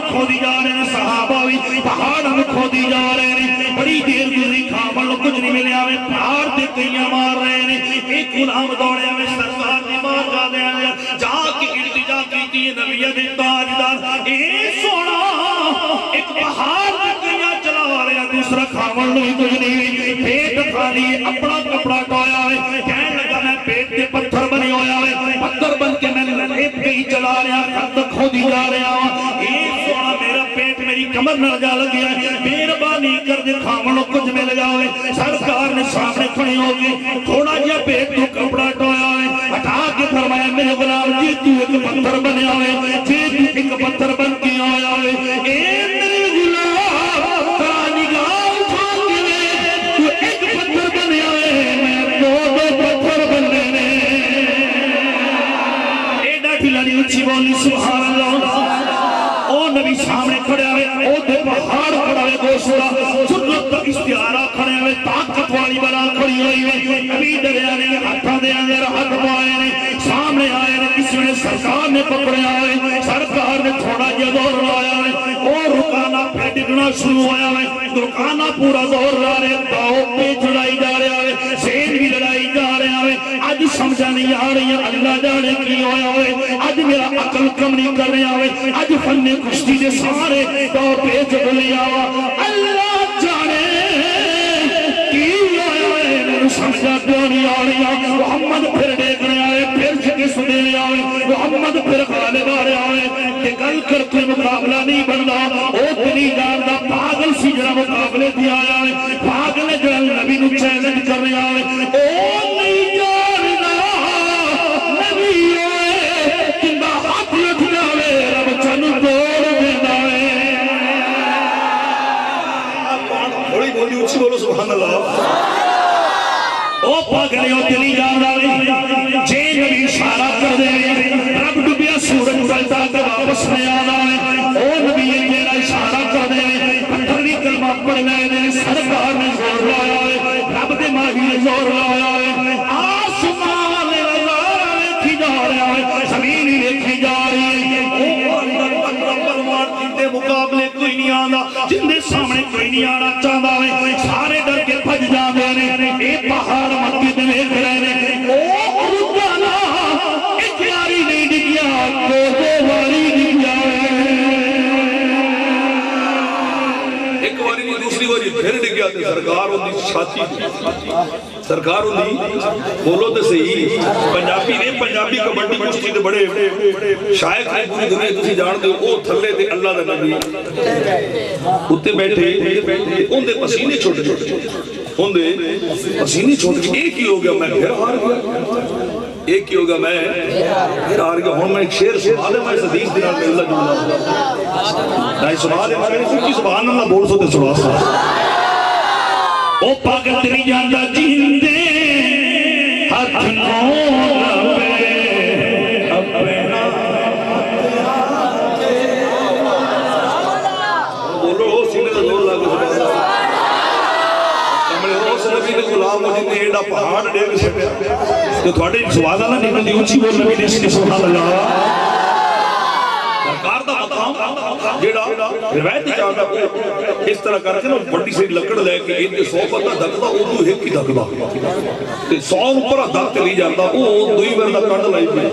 کھودی جا رہے ہیں صحابہ بھی پہاڑ کھودی جا رہے ہیں بڑی دیر گزری کھاون لو کچھ نہیں ملیا ہوئے پہاڑ تے کئیاں مار رہے ہیں ایک غلام دوڑے ہوئے سرکار دی مار جا دے جا کے التجا کیتی نبی دے تاجدار اے سونا ایک پہاڑ تے کئیاں چلا رہے ہیں دوسرا کھاون لو کچھ نہیں پیٹ خالی اپنا کپڑا ٹویا ہے کہنے لگا میں پیٹ تے پتھر بنی ہویا ہے پتھر بن کے میں لیپ کے ہی چلا رہا خط کھودی جا رہا اے سونا میرا پیٹ میری کمر نہ جا لگیا ہے مہربانی کر دے کھاون کچھ مل جاوے سرکار نے سامنے کھڑی ہو گئی تھوڑا جہا پیٹ تو کپڑا ٹویا ہے ہٹا کے فرمایا میرے غلام جی تو ایک پتھر بنیا ہوئے جی تو ایک پتھر بن کے آیا ہوئے اے میرے غلام ترا نگاہ اٹھا کے تو ایک پتھر بنیا ہوئے میں دو پتھر بننے نے ایڈا کھلانی اچھی بولی سبحان اللہ او نبی سامنے کھڑے ہوئے او دے پہاڑ کھڑا ہوئے گوشورا سنت استعارہ کھڑے ہوئے طاقت والی بلا کھڑی ہوئی نبی دریا نے ہاتھا دے اندر ہاتھ پائے نے سامنے آئے نے کسی نے سرکار نے پکڑے آئے سرکار نے تھوڑا جا دور لایا ہے اور رکانا پہ ڈگنا شروع ہویا ہے رکانا پورا دور لا رہے داؤ پہ چڑھائی جا رہے آئے سین بھی لڑائی جا رہے آئے آج سمجھا نہیں آ رہی ہے اللہ جانے کی ہویا ہوئے آج میرا عقل کم نہیں کر رہے آئے آج فن کشتی دے سارے داؤ پہ چڑھائی آئے اللہ جانے کی ہویا ہوئے میرے سمجھا کیوں نہیں آ رہی ہے محمد پھر دیکھ رہے آئے پھر جگہ سنے آئے محمد پھر غالب آ رہے آئے کہ گل کر کے مقابلہ نہیں بننا او تنی جاندہ پاگل سی جرہ مقابلے دیا آئے پاگل جرہ نبی نو چیلنج کر رہے آئے او نہیں جاننا نبی آئے کنہ ہاتھ لکھنے آئے رب چنو دوڑ دینا ہے بڑی بولی اچھی بولو سبحان اللہ او پاگلے او تنی جاندہ جے نبی اشارہ کر دے رب ڈبیا سورج بلتا کر واپس میں آنا ہے او نبی یہ میرا اشارہ کر دے پتھر بھی کلمہ پڑھ لے دے سرکار نے زور لایا ہے رب دے ماہی نے زور لایا ہے آسمان اللہ لکھی جا رہا ہے زمین لکھی جا رہی ہے او اندر پرمار جن دے مقابلے کوئی نہیں آنا جن دے سامنے کوئی نہیں آنا چاہتا ہے سارے ڈر کے بھج جا دے اے پہاڑ مکی دے دیکھ رہے ہیں او رکانا ایک یاری نہیں ڈگیا دو واری ڈگیا ایک واری نہیں دوسری واری پھر ڈگیا تھے سرکار ہوندی چھاتی سرکار ہوندی بولو تے صحیح پنجابی نے پنجابی کبڈی کشتی دے بڑے شاید ہے پوری دنیا تسی جان دے او تھلے تے اللہ دا نبی اتے بیٹھے ان دے پسینے چھوٹے چھوٹے ان دے پسینے چھوٹے ایک ہی ہو گیا میں پھر ہار گیا ایک ہی ہوگا میں پھر آر گیا ہوں میں ایک شیر سبحان ہے میں حدیث دینا میں اللہ جمعہ نہیں سبحان ہے میں کی سبحان اللہ بول سو تے سبحان اللہ او پاگل تیری جاندہ جیندے ہاتھ نور پہ اپنا بولو سینے دا زور لاگو سبحان اللہ کمرے روس نبی نے غلام ہو جن نے ایڈا پہاڑ ڈیگ سکتے تو تھوڑے سواد اللہ نکل دی اچھی بول نبی نے سبحان اللہ سرکار دا مقام جیڑا روایت چاہتا اس طرح کر کے نا بڑی سے لکڑ لے کے ان کے 100 پتہ دکتا او تو ایک ہی دکتا 100 اوپر دک چلی جاتا او دوئی بار دا کنڈ لائی پہ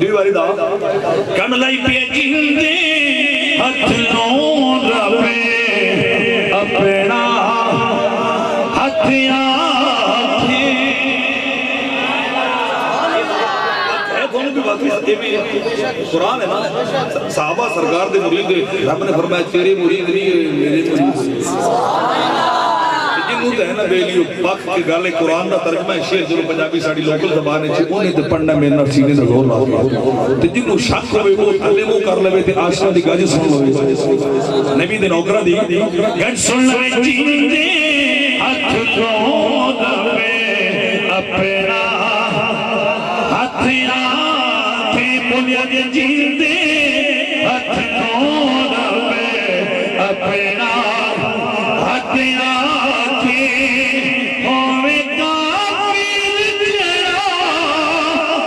دوئی باری دا کنڈ لائی پہ جیندے ہاتھ نور پہ اپنا ہتھیاں قرآن ہے نا صحابہ سرکار دے مرید رب نے فرمایا تیرے مرید نہیں میرے مرید جنہوں تے ہے نا بیلیو پاک کے گالے قرآن دا ترجمہ ہے شیخ جو پنجابی ساڑی لوکل زبانے چھے انہیں تے پڑھنا میرے سینے سے زور لاؤ تے جنہوں شک ہوئے وہ تھلے وہ کر لوے تے آشنا دی گاجی سن لوے نبی دے نوکرہ دی گاج سن لوے جیندے ہاتھ دود پہ اپنا ہاتھیاں بنیاد جیندے ہاتھ نور پہ اپنا ہتھیاں کے ہوئے کافر جڑا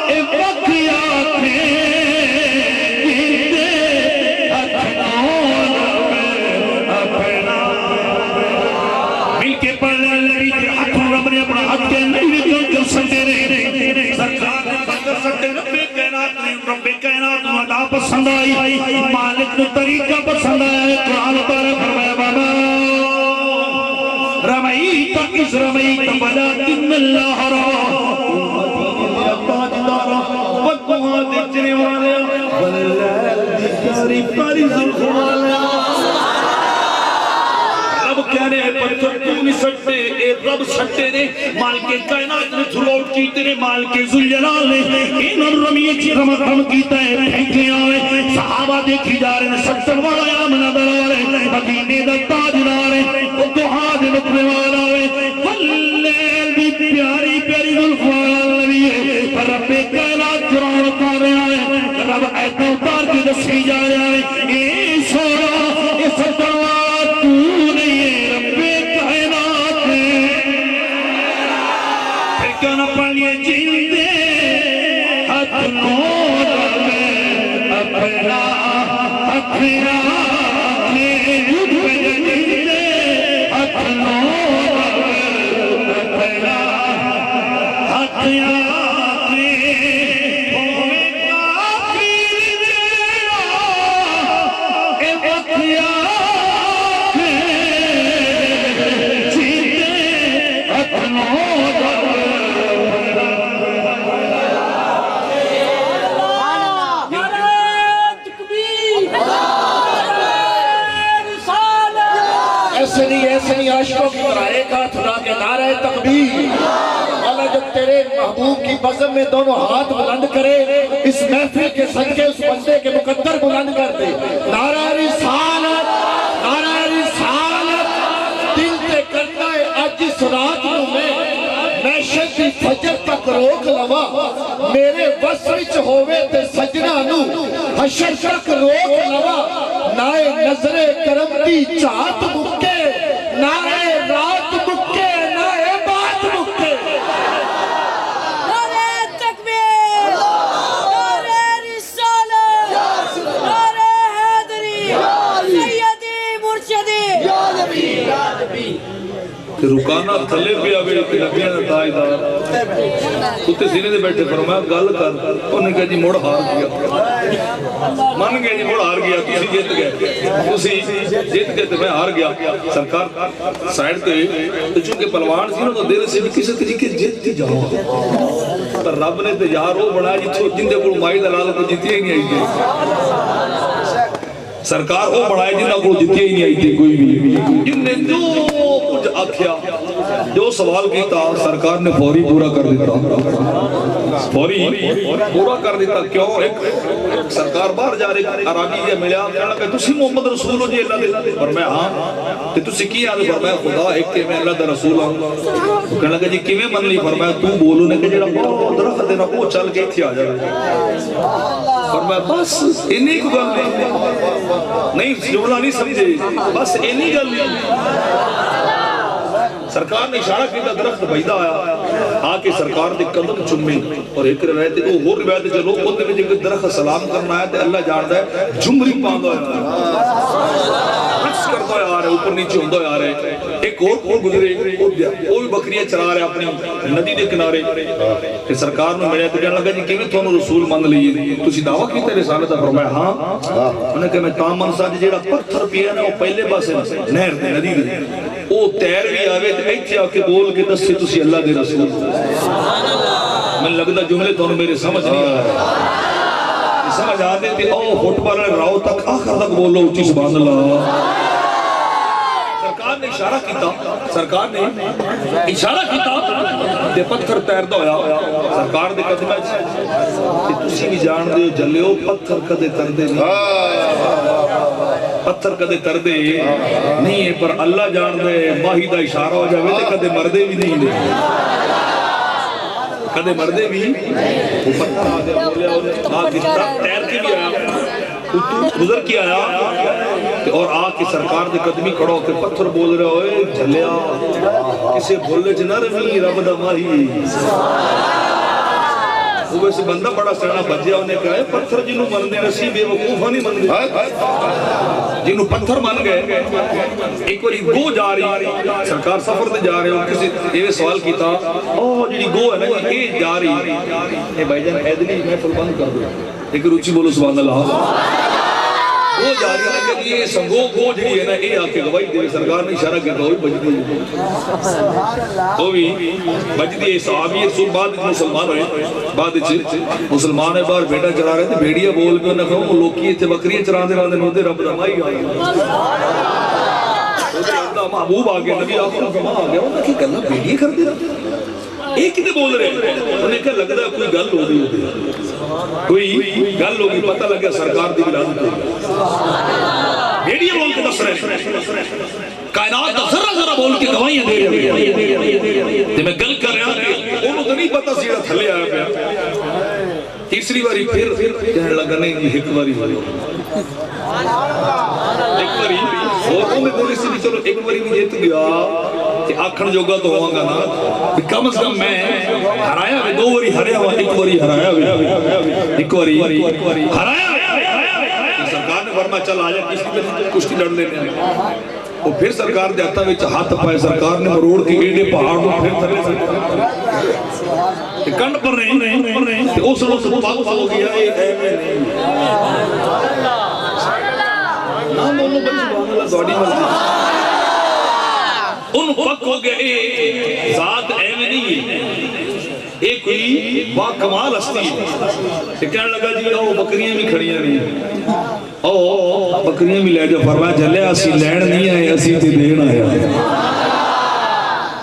اے وقیا کے جیندے ہاتھ نور رب کائنات نو ادا پسند آئی مالک نو طریقہ پسند آیا قرآن پارا فرمایا بابا رمیت اس رمیت ولکن اللہ را تاجدارا بدوہا دیچنے والے واللیل دیکاری پاری ظلف والے رب کہنے ہیں پتھر تو نہیں سکتے اے رب سکتے نے مال کے کائنات میں تھلوٹ کیتے نے مال کے ذوالجلال نے انہوں رمیت رمکھم کیتا ہے پھینکے آوے صحابہ دیکھی جا رہے ہیں سکتر والا یامن دلال ہے مدینے دا تاجدار ہے وہ دعا دے نکلے والا ہے واللیل بھی پیاری پیاری ظلف والا نبی ہے پر رب کائنات قرآن اتار رہا ہے رب ایتا اتار کے دسی جا رہا ہے اے سورا اے سکتر والا تو نہیں ہے رب کائنات ہے پھر کیوں نہ پڑھئے جیندے اتنور میں اپنا اپنا ایسے نہیں عاشقوں کی طرح ایک ہاتھ اٹھا کے نعرہ تکبیر اللہ جب تیرے محبوب کی بزم میں دونوں ہاتھ بلند کرے اس محفل کے صدقے اس بندے کے مقدر بلند کر دے نعرہ رسالت دل تے کرنا ہے آج اس رات میں شدی فجر تک روک لوا میرے وسوچ ہوئے تے سجنہ نو حشر تک روک لوا نائے نظر کرم دی چاہت مکے نائے رات مکے نائے بات مکے نعرہ تکبیر نعرہ رسالت نعرہ حیدری سیدی مرشدی یا نبی کہ رکانا تھلے پہ آگے نبیاں دا تاجدار کتے سینے دے بیٹھے فرمایا گل کر انہوں نے کہا جی موڑ ہار گیا مان گئے جی موڑ ہار گیا تسی جیت گئے تسی جیت گئے تو میں ہار گیا سرکار سائیڈ تے تو چونکہ پلوان سی نا تو دیر سے کسی طریقے جیت کی جاؤ پر رب نے تو یار وہ بڑھا جن دے کو مائی دلال کو جیتی ہی نہیں آئی تھی سرکار وہ بڑھائے جنہ کو جیتی ہی نہیں آئی تھی کوئی بھی جن نے جو کچھ آکھیا جو سوال کیتا سرکار نے فوری پورا کر دیتا فوری پورا کر دیتا کیوں ایک سرکار باہر جا رہے عرابی یہ ملیا کہنا کہ تسی محمد رسول ہو جی اللہ دے فرمایا ہاں کہ تسی کی آدھے فرمایا خدا ایک کہ میں اللہ دا رسول ہوں کہنا کہ جی کیویں من لی فرمایا تو بولو نے کہ جڑا بہت درخت دینا وہ چل کے تھی آ جائے فرمایا بس انہی کو گل نہیں جملہ نہیں سمجھے بس انہی گل نہیں سرکار نے اشارہ کیا درخت بھائیدہ آیا آکے سرکار دے قدم چمے اور ایک روایت ہے وہ روایت ہے چلو خود میں جب درخت سلام کرنا ہے تو اللہ جانتا ہے جمری پاندہ ہے رقص کرتا ہے آ رہے اوپر نیچے ہوندہ ہے آ رہے ایک اور گزرے وہ بھی بکریاں چرا رہے اپنی ندی دے کنارے کہ سرکار نے میرے تو کہنے لگا جی کہ تھوڑا رسول مان لیے تسی دعویٰ کیتا رسالت فرمایا ہاں انہوں نے کہا میں کام منسا جیڑا پتھر پیا نا وہ پہلے پاسے نہر دے ندی دے وہ تیر بھی آوے تو ایتھے آ کے بول کے دس سے تسی اللہ دے رسول میں لگتا جملے تو میرے سمجھ نہیں آ رہا سمجھ آتے تھے او فٹ پر راؤ تک آخر تک بولو اچھی سبحان اللہ سرکار نے اشارہ کیتا تے پتھر تیردا ہویا سرکار دے قدمہ تے تسی بھی جان دے جلیو پتھر کدے تردے نہیں پتھر کدے تردے نہیں ہے پر اللہ جان دے ماہی دا اشارہ ہو جاوے تے کدے مردے بھی نہیں دے کدے مردے بھی وہ پتھر آدھے بولیا آگے تیر کے بھی آیا گزر کی آیا اور آکے سرکار دے قدمی کھڑو کہ پتھر بول رہے ہوئے جھلیا کسے بھولے جنہ رمی رب دا ماہی وہ ویسے بندہ بڑا سڑنا بجیا انہیں کہا ہے پتھر جنہوں مندے نصیب ہے وقوفہ نہیں مندے جنہوں پتھر مان گئے ایک باری گو جا رہی سرکار سفر تے جا رہے ہو کسی یہ سوال کیتا جی گو ہے نا یہ جا رہی اے بھائی جان ایدنی محفل بند کر دو ایک روچی بولو سبحان اللہ وہ جا رہی ہے کہ یہ سنگو گو جڑی ہے نا یہ آکے گواہی دے سرکار نے اشارہ کیا وہ بھی بجدی وہ بھی بجدی صحابی رسول بعد مسلمان ہوئے بعد مسلمان ہے باہر بیٹا چرا رہے تھے بھیڑیا بول کے انہیں کہوں لوکی تھے بکریاں چرا دے رہے ہوتے رب دمائی آ گیا محبوب آ گیا نبی آخر کما آ گیا انہیں کیا کرنا بھیڑیا کر دے رہا ایک کتے بول رہے ہیں انہیں کیا لگتا ہے کوئی گل ہو گئی کوئی گل ہو گئی پتہ لگا سرکار دی ولادت ہوئی بھیڑیا بول کے دس رہے کائنات کا ذرہ ذرہ بول کے گواہیاں دے رہے تے میں گل کر رہا کہ انہوں تو نہیں پتا سیڑا تھلے آیا پیا تیسری باری پھر کہنے لگا نہیں جی ایک باری اور انہیں بولی سے بھی چلو ایک باری بھی جیت گیا کہ آکھن جوگا تو ہوں گا نا کم از کم میں ہرایا ہوئے دو باری ہریا ہوا ایک باری ہرایا ہوئے ایک باری ہرایا سرکار نے فرمایا چل آجا کسی طرح کشتی لڑ لینے ہیں اور پھر سرکار دیتا وچ ہاتھ پائے سرکار نے مروڑ کے ایڈے پہاڑ کو پھر تھلے کنڈ پر نہیں اس لوگ سے پاک ہو گیا اے میں نہیں نام انہوں بچ سبحان اللہ دوڑی مرضی ان پک ہو گیا اے ذات ایویں نہیں ہے ایک کوئی با کمال ہستی ہے کہنے لگا جی او بکریاں بھی کھڑیاں نہیں او بکریاں بھی لے جا فرمایا چلے اسی لین نہیں آئے اسی تے دین آیا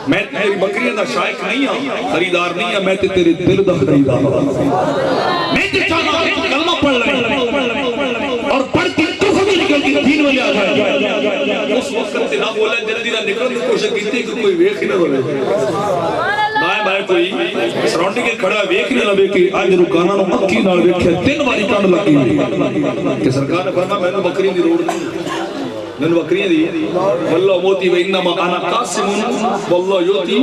میں تیری بکریاں دا شائق نہیں ہوں خریدار نہیں ہوں میں تے تیرے دل دا خریدار میں تے چاہتا ہوں کلمہ پڑھ لیں اور پڑھ کے کفر بھی نکل کے دین والے آ جائے اس وقت سے نہ بولا جلدی نہ نکلنے کی کوشش کی تھی کہ کوئی ویخ ہی نہ بولے بائیں بائیں کوئی سراؤنڈنگ کے کھڑا ویخ ہی نہ لبے کہ آج رکانا نو مکی نال ویکھے 3 باری کانڈ لگی کہ سرکار نے فرمایا میں نے بکری دی روڑ دی میں نے بکریاں دی واللہ موتی و انما انا قاسم واللہ یوتی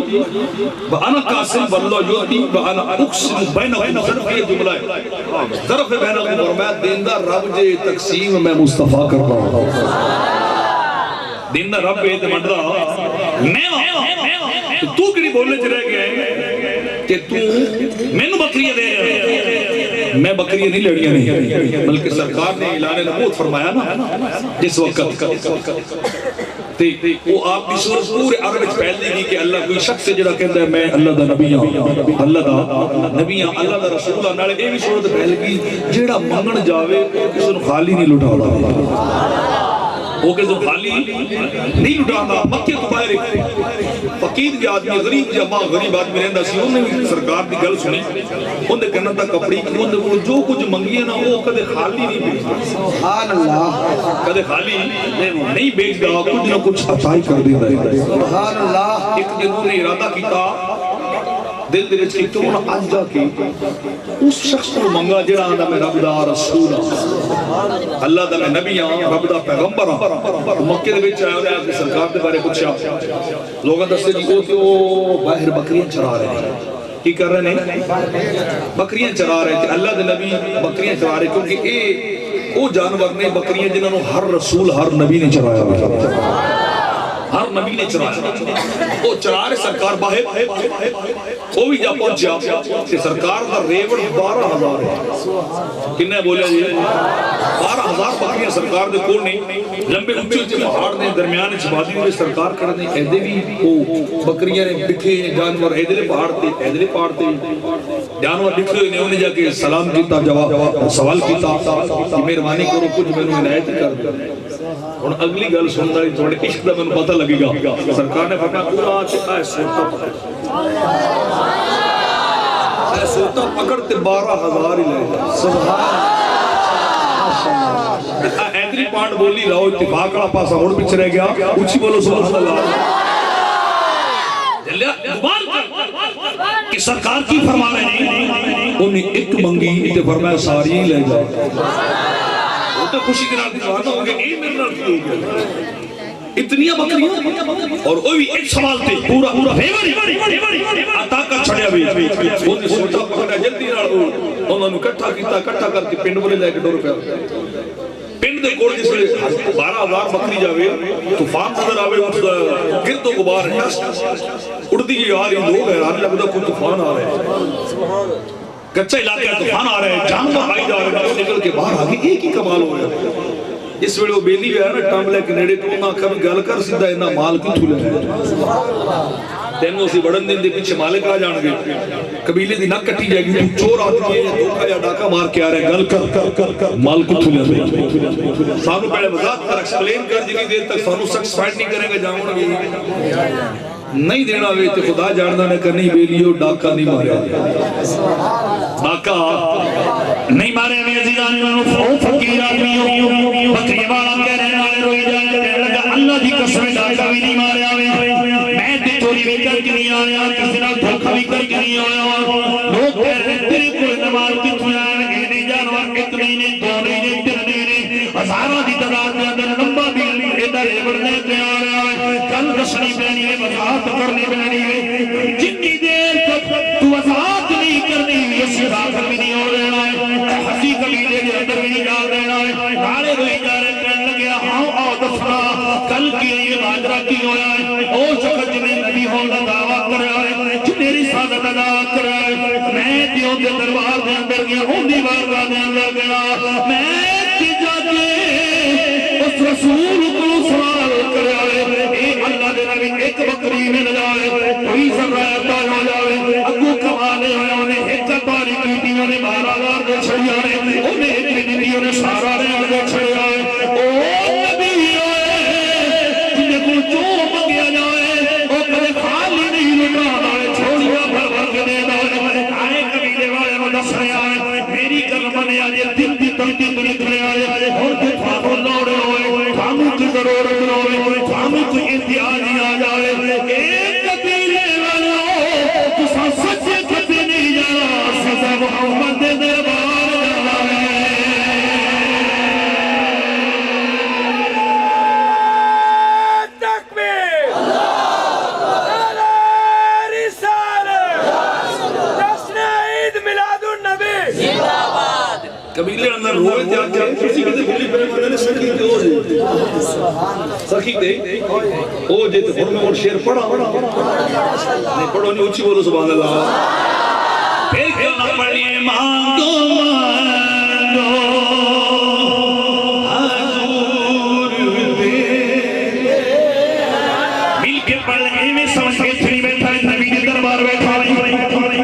و انا قاسم واللہ یوتی و انا اقسم بینکم ظرف یہ جملہ ہے ظرف بینکم اور میں دیندہ رب جے تقسیم میں مصطفیٰ کر رہا ہوں دیندہ رب یہ مڈ رہا میں تو کڑی بولنے چ رہ گیا کہ تو میں نے بکریاں دے رہا میں بکریاں نہیں لڑیاں نہیں بلکہ سرکار نے اعلان نبوت فرمایا نا جس وقت وہ آپ کی صورت پورے عرب میں پھیل دی گئی کہ اللہ کوئی شخص سے جڑا کہتا ہے میں اللہ دا نبی ہوں اللہ دا نبی ہوں اللہ دا رسول اللہ نالے یہ بھی صورت پھیل گئی جڑا منگن جاوے کسی نے خالی نہیں لٹا وہ کہ جو خالی نہیں لٹانا مکے تو باہر فقیر کے آدمی غریب جا ماں غریب آدمی رہندا سی انہوں نے سرکار دی گل سنی ان دے کہنا تھا کپڑی کی ان دے جو کچھ منگی ہے نا وہ کدے خالی نہیں بیچتا سبحان اللہ کدے خالی نہیں بیچتا کچھ نہ کچھ عطائی کر دیتا ہے سبحان اللہ ایک دن انہوں نے ارادہ کیتا دل دل کی تو انہوں نے آج جا کے اس شخص کو منگا جڑا آدھا میں رب دا رسول اللہ دا میں نبی ہوں رب دا پیغمبر ہوں مکہ دے بیچ آئے ہوئے کہ سرکار دے بارے پوچھا لوگاں دستے جی کو کہ وہ باہر بکریاں چرا رہے ہیں کی کر رہے ہیں بکریاں چرا رہے تھے اللہ دے نبی بکریاں چرا رہے کیونکہ اے وہ جانور نے بکریاں جنہوں نے ہر رسول ہر نبی نے چرایا ہوئے ہر نبی نے چرایا وہ چرا رہے سرکار باہر وہ بھی جا پہنچیا کہ سرکار کا ریوڑ 12,000 ہے کنہیں بولے جی 12,000 بکریاں سرکار دے کول نہیں لمبے اچھے اچھے پہاڑ نے درمیان چھبادی میں سرکار کردے ایدے بھی وہ بکریاں نے بکھے جانور ایدلے پہاڑ تے جانور بکھے ہوئے نے انہیں جا کے سلام کیتا جواب سوال کیتا کہ مہربانی کرو کچھ میں نے عنایت کر دیا اور اگلی گل سننا ہے تھوڑے عشق دا میں نے پتہ لگے گا سرکار نے فرمایا پورا چکا سوتا پکڑ سوتا پکڑتے 12,000 ہی لے جا سبحان ایدری پانڈ بولی لاؤ اتفاق کا پاسا ہوڑ پچھ رہ گیا اچھی بولو سبحان اللہ کہ سرکار کی فرما رہے ہیں انہیں ایک منگی تے فرمایا ساری ہی لے جا وہ تو خوشی کے نال دیوانا ہو گیا اے میرے نال کی ہو گیا اتنیا بکریاں اور وہ بھی ایک سوال تے پورا فیوری عطا کر چھڑیا بھی انہیں سوچا پکڑا جلدی نال انہوں نے کٹھا کر کے پنڈ بولے لے کے ڈور پہ پنڈ دے کول جس 12,000 بکری جاوے طوفان نظر آوے گرد و غبار اڑتی جی آ رہی لوگ حیران لگتا کوئی طوفان آ رہا ہے کچا علاقہ ہے طوفان آ رہا ہے جانور آئی جا رہے ہیں نکل کے باہر آگے ایک ہی کمال ہو رہا ہے اس ویلے وہ بیلی ہے نا ٹاملے کے نیڑے تو نہ کبھی گل کر سیدھا اینا مال کی تھولے تینوں اسی بڑھن دن دے پیچھے مالک آ جان گے قبیلے دی نہ کٹی جائے گی تو چور آدمی ہے دھوکہ یا ڈاکہ مار کے آ رہے گل کر مال کی تھولے سانو پہلے وضاحت کر ایکسپلین کر جنی دیر تک سانو سیٹسفائیڈ نہیں کریں گے جاؤں گے نہیں دینا ہوئے تو خدا جاندہ نے کہ نہیں بیلیو ڈاکہ نہیں مارے ڈاکہ نہیں مارے ہمیں عزیزان فقیر آدمیوں بکری والا کہہ رہے نالے روئی جائے لگا اللہ دی قسم ڈاکہ بھی نہیں مارے آوے میں تے چوری بھی کر کے نہیں آیا کسی نہ دھوکہ بھی کر کے نہیں آیا لوگ کہہ رہے تیرے کوئی نمال کی تھویا ہے نہیں جانور ایک نہیں نہیں دو نہیں نہیں تین نہیں نہیں ہزاروں دی تعداد میں اندر لمبا بیلی ادھر بڑھنے پہ آ رہا ہے کل دسنی پہنی ہے وضاحت کرنی پہنی ہے جتنی دیر تک تو وضاحت نہیں کرنی اسی داخل بھی نہیں ہو رہا ہے حسی قبیلے کے اندر بھی نہیں جا رہا ہے نالے روئی جا رہے کہنے لگے ہاں آؤ دفنا کل کی یہ ماجرا کی ہویا ہے او شخص جنہیں نبی ہونا دعویٰ کر رہا ہے جنہیں رسالت ادا کر رہا ہے میں دیوں کے دربار دے اندر گیا ہوندی بارگاہ دے اندر گیا میں تجا کے اس رسول کو سوال کر رہا ہے اے اللہ دے نبی ایک بکری میں نہ جائے کوئی سرائیتا ہو جائے اگو کمالے ہوئے انہیں ایک باری کیٹی انہیں 12,000 دے چھڑی آئے انہیں ایک دنی انہیں سارا رہے دے چھڑی آئے او نبی ہوئے جنہیں کو جو مگیا جائے او کبھی خالی نہیں لٹا آئے چھوڑیا بھر بھر کے دے دائے آئے قبیلے والے وہ دس رہے آئے میری کلمہ نے آجے دن دی تنتی دنی دنے آئے اور دے فاہو لوڑے ہوئے فامو کی ضرورت ہوئے فامو کی انتہاجی آ جائے ایک قبیلے والے تو سچے کبھی نہیں جانا سزا محمد دے دربار جانا ہے تکبیر نعرہ رسالت جشن عید میلاد النبی قبیلے اندر روئے تھے آج کسی کہتے بھولی پہنے والے نے سکھی تے ہو جائے سکھی تے ہو جائے تے میں اور شیر پڑھا نہیں پڑھو نہیں اچھی بولو سبحان اللہ پھر کیوں نہ پڑھیے مانگو مانگو حضور دے مل کے پڑھنے میں سمجھ کے چھڑی بیٹھا ہے نبی کے دربار بیٹھا ہے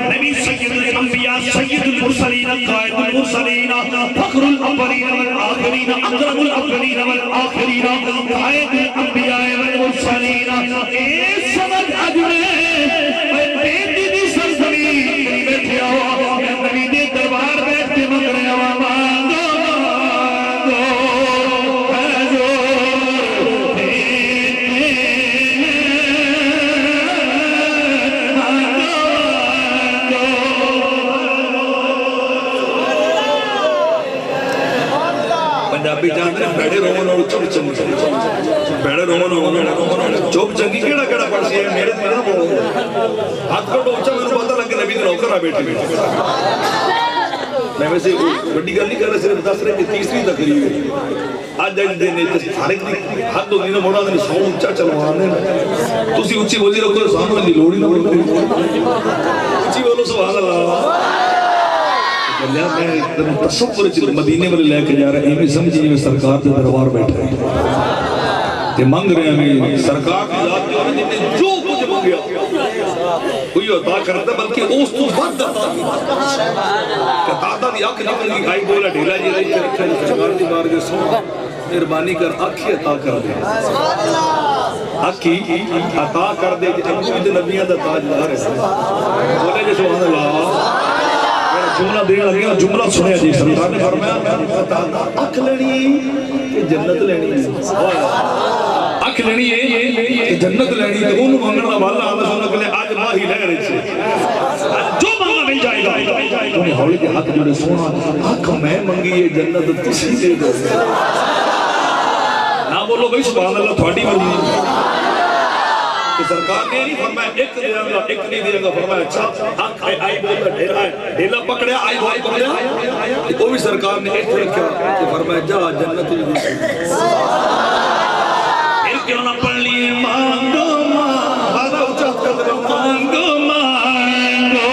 نبی سید الانبیاء سید المرسلین قائد المرسلین فخر الاولین والآخرین اکرم الاولین والآخرین قائد الانبیاء والمرسلین اے سمجھ اجمے بیٹی دی سرزمین بیٹھے ہوا نبی دے دربار بیٹھتے مگر ہوا مانگو مانگو حضور دے پنجابی جانتے ہیں بیڑے رومن اور چوپ چنگی بیڑے رومن اور چوپ چنگی کیڑا کیڑا پڑسی ہے میرے دینا بولو ہاتھ کٹو اچھا میں نے پتا لگا نبی دن اوکر آ بیٹھے میں ویسے بڑی گل نہیں کر رہے صرف دس رہے کہ تیسری تقریب ہے آج جائے دینے سارے کی حد ہو دینا موڑا دینے ساؤں اچھا چلوانے تسی اچھی بولی رکھو سانو میں لوڑی نہ بولو اچھی بولو سبحان اللہ اللہ میں تصور چلے مدینے والے لے کے جا رہے ہیں ہمیں سمجھیں میں سرکار کے دربار بیٹھے ہیں تے مانگ رہے ہیں ہمیں سرکار کی ذات جو ہے جنہیں جو کچھ مانگیا کوئی عطا کرتا بلکہ اس تو بد عطا کی قطادہ دی آنکھ نکل گئی آئی بولا ڈھیلا جی رہی کے رکھا جی سرکار دی بار کے سو مہربانی کر آنکھی عطا کر دے آنکھی عطا کر دے کہ انجوی دے نبیہ دا تاجدار ہے بولے جی سبحان اللہ جملہ دینے لگے جملہ سنیا جی سرکار نے فرمایا اکھ لینی کہ جنت لینی اکھ لینی کہ جنت لینی تو انہوں مانگنا والا آدھا سننا کہ آج ماہی لے رہے چھے جو مانگنا مل جائے گا انہیں ہولی کے ہاتھ جوڑے سونا اکھ میں منگی یہ جنت تسی دے دو نہ بولو بھئی سبحان اللہ تھوڑی مرضی کہ سرکار نے نہیں فرمایا ایک دے گا ایک نہیں دے گا، فرمایا اچھا حق ہے آئی بولتا ڈھیلا ہے، ڈھیلا پکڑیا آئی بھائی پکڑیا، وہ بھی سرکار نے ایک رکھا کہ فرمایا جا جنت بھی پھر کیوں نہ پڑھ لیے مانگو بادہ اچھا کر مانگو مانگو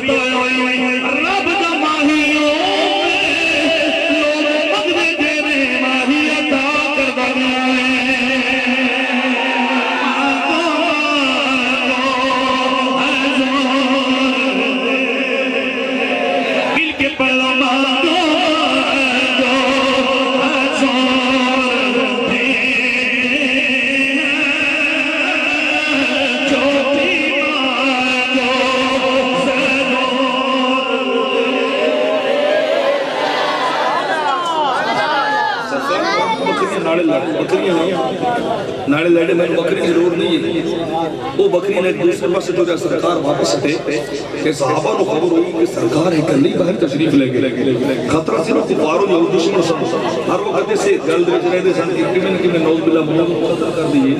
رب دا ماہیوں لوگ مغدے دینے ماہی عطا کر دنیا مل کے پڑھو مانگو ناڑے لڑے میں بکری ضرور نہیں ہے، وہ بکری نے دوسرے پاس جو جا سرکار واپس ہٹے کہ صحابہ کو خبر ہوئی کہ سرکار ایک نہیں باہر تشریف لے گئے، خطرہ سے کفاروں یا دشمن سب ہر وقت سے گل دے رہے تھے سن کہ کمیں نوز باللہ محمد کر دیئے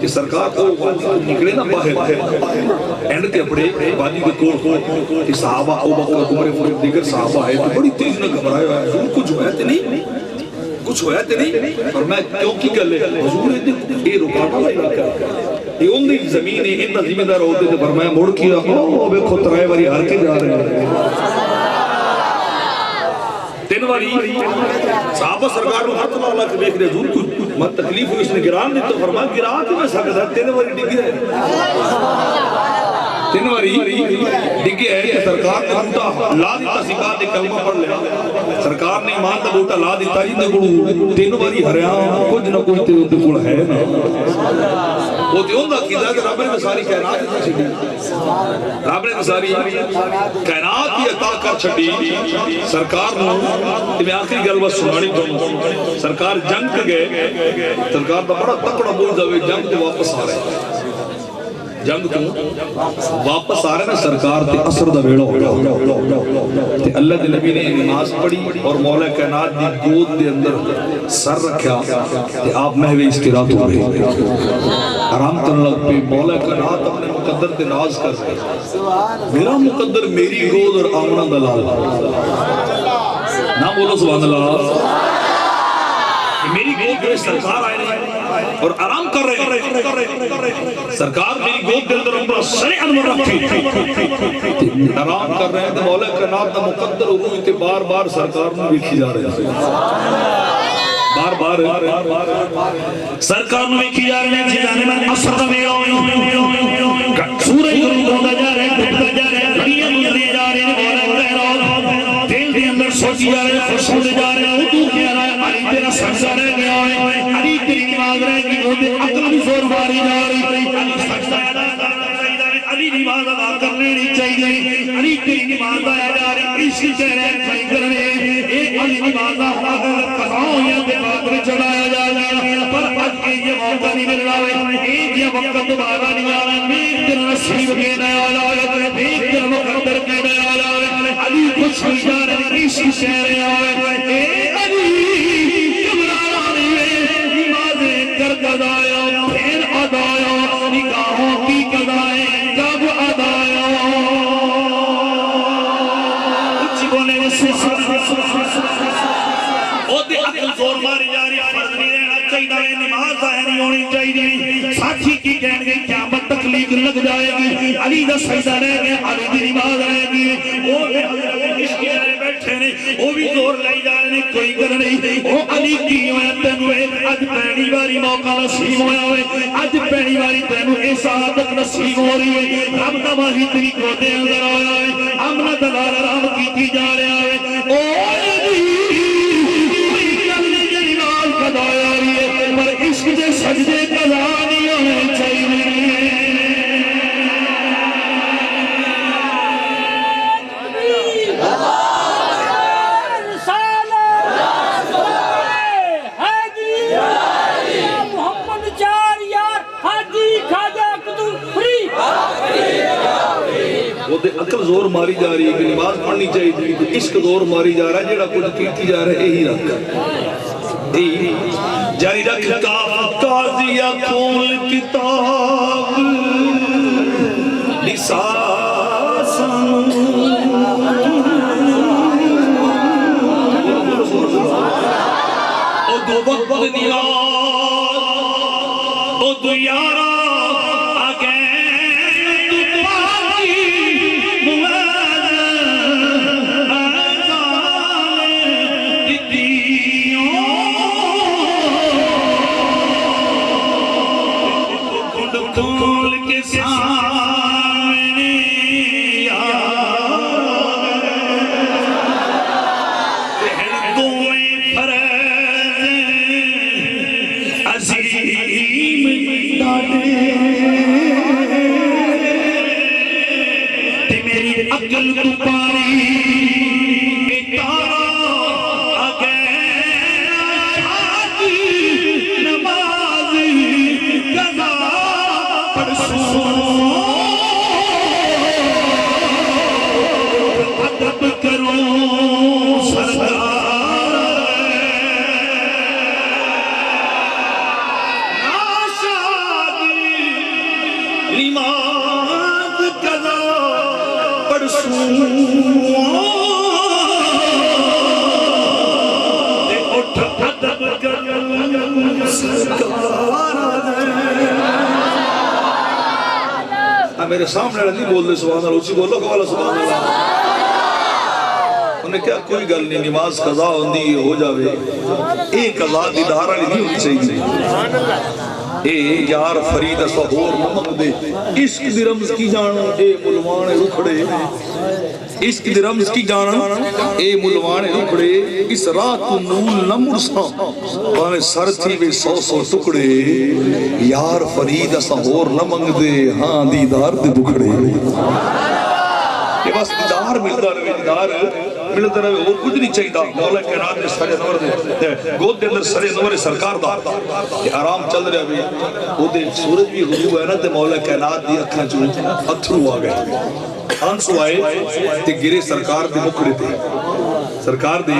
کہ سرکار کو نکلے نہ باہر اینڈ کے اپنے وادی کے کوڑ کہ صحابہ ابو بکر عمر فاروق دیگر صحابہ آئے تو بڑی تیز نہ گھبرائے ہوئے ہیں کچھ ہوا ہے نہیں کچھ ہویا تے نہیں، اور میں کیوں کی کر لے حضور یہ رکاٹا لائی رکھا یہ ان دی زمین ہے ان ذمہ دار ہوتے تھے، فرمایا موڑ کیا او بے خود ترائے واری ہار کے جا رہے ہیں تین واری صحابہ سرکار کو ہاتھ اللہ کے دیکھ رہے حضور کو مت تکلیف ہوئی اس نے گران دی تو فرمایا گران کی میں سکتا ہے تین واری ڈگی ہے تین واری ڈگی ہے کہ سرکار نے بوٹا لا دیتا سکھا دے کلمہ پڑھ لیا سرکار نے ایمان دا بوٹا لا دیتا ہی دے تین واری ہریاں کچھ نہ کچھ تے ان دے کول ہے نا وہ تے ان دا کیدا کہ رب نے ساری کائنات عطا چھڈی رب نے ساری کائنات کی عطا کر چھڈی سرکار نو تے میں آخری گل بس سنانی تو سرکار جنگ گئے سرکار دا بڑا تکڑا موجزہ ہوئے جنگ تے واپس آ رہے جنگ تو واپس آ رہے نا سرکار تے اثر دا ویڑا ہوگا تے اللہ دے نبی نے نماز پڑھی اور مولا کائنات دی گود دے اندر سر رکھا تے آپ محوِ استراحت ہو رہے آرام کرنے لگ پہ مولا کائنات اپنے مقدر تے ناز کر رہے میرا مقدر میری گود اور آمنہ دلال نہ بولو سبحان اللہ میری گود میں سرکار آئے رہے اور آرام کر رہے ہیں سرکار میری گود کے اندر امرہ سر انور رکھی آرام کر رہے ہیں تو مولا کائنات دا مقدر ہوئی کہ بار بار سرکار میں بیٹھی جا رہے ہیں بار بار سرکار میں بیٹھی جا رہے ہیں جانے میں اثر دا ویڑا سورج گروہ ہوتا جا رہے ہیں بھٹتا جا رہے ہیں گھڑیاں گزرے جا رہے ہیں دل کے اندر سوچی جا رہے ہیں خوش ہوتے جا رہے ہیں اردو کیا رہا ہے علی تیرا سجدہ رہ گیا ہے علی تیری نماز رہ گئی وہ دے عقل بھی زور باری جا رہی علی سجدہ ادا کرنا چاہیے علی نماز ادا کرنے نہیں چاہیے علی تیری نماز آیا جا رہی عشق کہہ رہے ہیں صحیح کرنے ایک علی نماز قضاؤں یا دے بات میں چڑھایا جا رہا پر آج کے یہ موقع نہیں مل رہا ہے ایک یہ وقت دوبارہ نہیں آ رہا ایک دن نصیب کے نیا والا ایک دن مقدر کے نیا والا علی خوش ہوئی جا رہے عشق کہہ رہے ہیں اے علی کمرانا نہیں نمازیں کر قضایا پھر ادایا نگاہوں کی قضائیں جب ادایا اچھی بولے او دے عقل زور ماری جا رہی فرض نہیں رہنا چاہیے نماز ظاہر نہیں ہونی چاہیے ساتھی کی کہنے گئی قیامت تکلیف لگ جائے گی علی دا سجدہ رہ گیا علی دی نماز رہ گئی وہ دے عشق بیٹھے نے نے وہ بھی زور لائی جا رہے ہیں کوئی گل نہیں او علی کی ہویا تینوں اج پہلی باری موقع نصیب ہویا ہوئے اج پہلی باری تینوں اے سعادت نصیب ہو رہی ہے رب دا واہی تیری گودے اندر آیا ہے امن دلال رام کی جا رہا ہے او علی کوئی گل نہیں جی نال قضا آ رہی ہے پر عشق دے سجدے قضا نہیں ہونے چاہیے عقل زور ماری جا رہی ہے کہ نماز پڑھنی چاہیے تھی عشق زور ماری جا رہا ہے جیڑا کچھ کیتی جا رہا ہے یہی رکھ جاری رکھ قاضیہ کھول کتاب لساساں او دو وقت نیاز او دو یارا میرے سامنے نہیں بول دے سبحان اللہ اسی بولو کہ والا سبحان اللہ انہیں کیا کوئی گل نہیں نماز قضا ہوندی ہو جاوے ایک قضا دی دھارا نہیں ہونی چاہیے اے یار فرید سہور نمک دے عشق دی رمز کی جانو اے ملوان رکھڑے عشق دی رمز کی جانو اے ملوان رکھڑے اس رات نول نمرساں بانے سر تھی بے سو سو ٹکڑے یار فرید سہور نمک دے ہاں دیدار دے دکھڑے یہ بس دیدار ملتا رہے دیدار ملتا رہے اور کچھ نہیں چاہیے مولا کائنات نے سرے نور دے گود دے اندر سرے نور سرکار دا کہ آرام چل رہے ابھی وہ دے سورج بھی غروب ہے نا تے مولا کائنات دی اکھاں جو اتھرو آ گئے آنسو آئے تے گرے سرکار دے مکڑے تے سرکار دے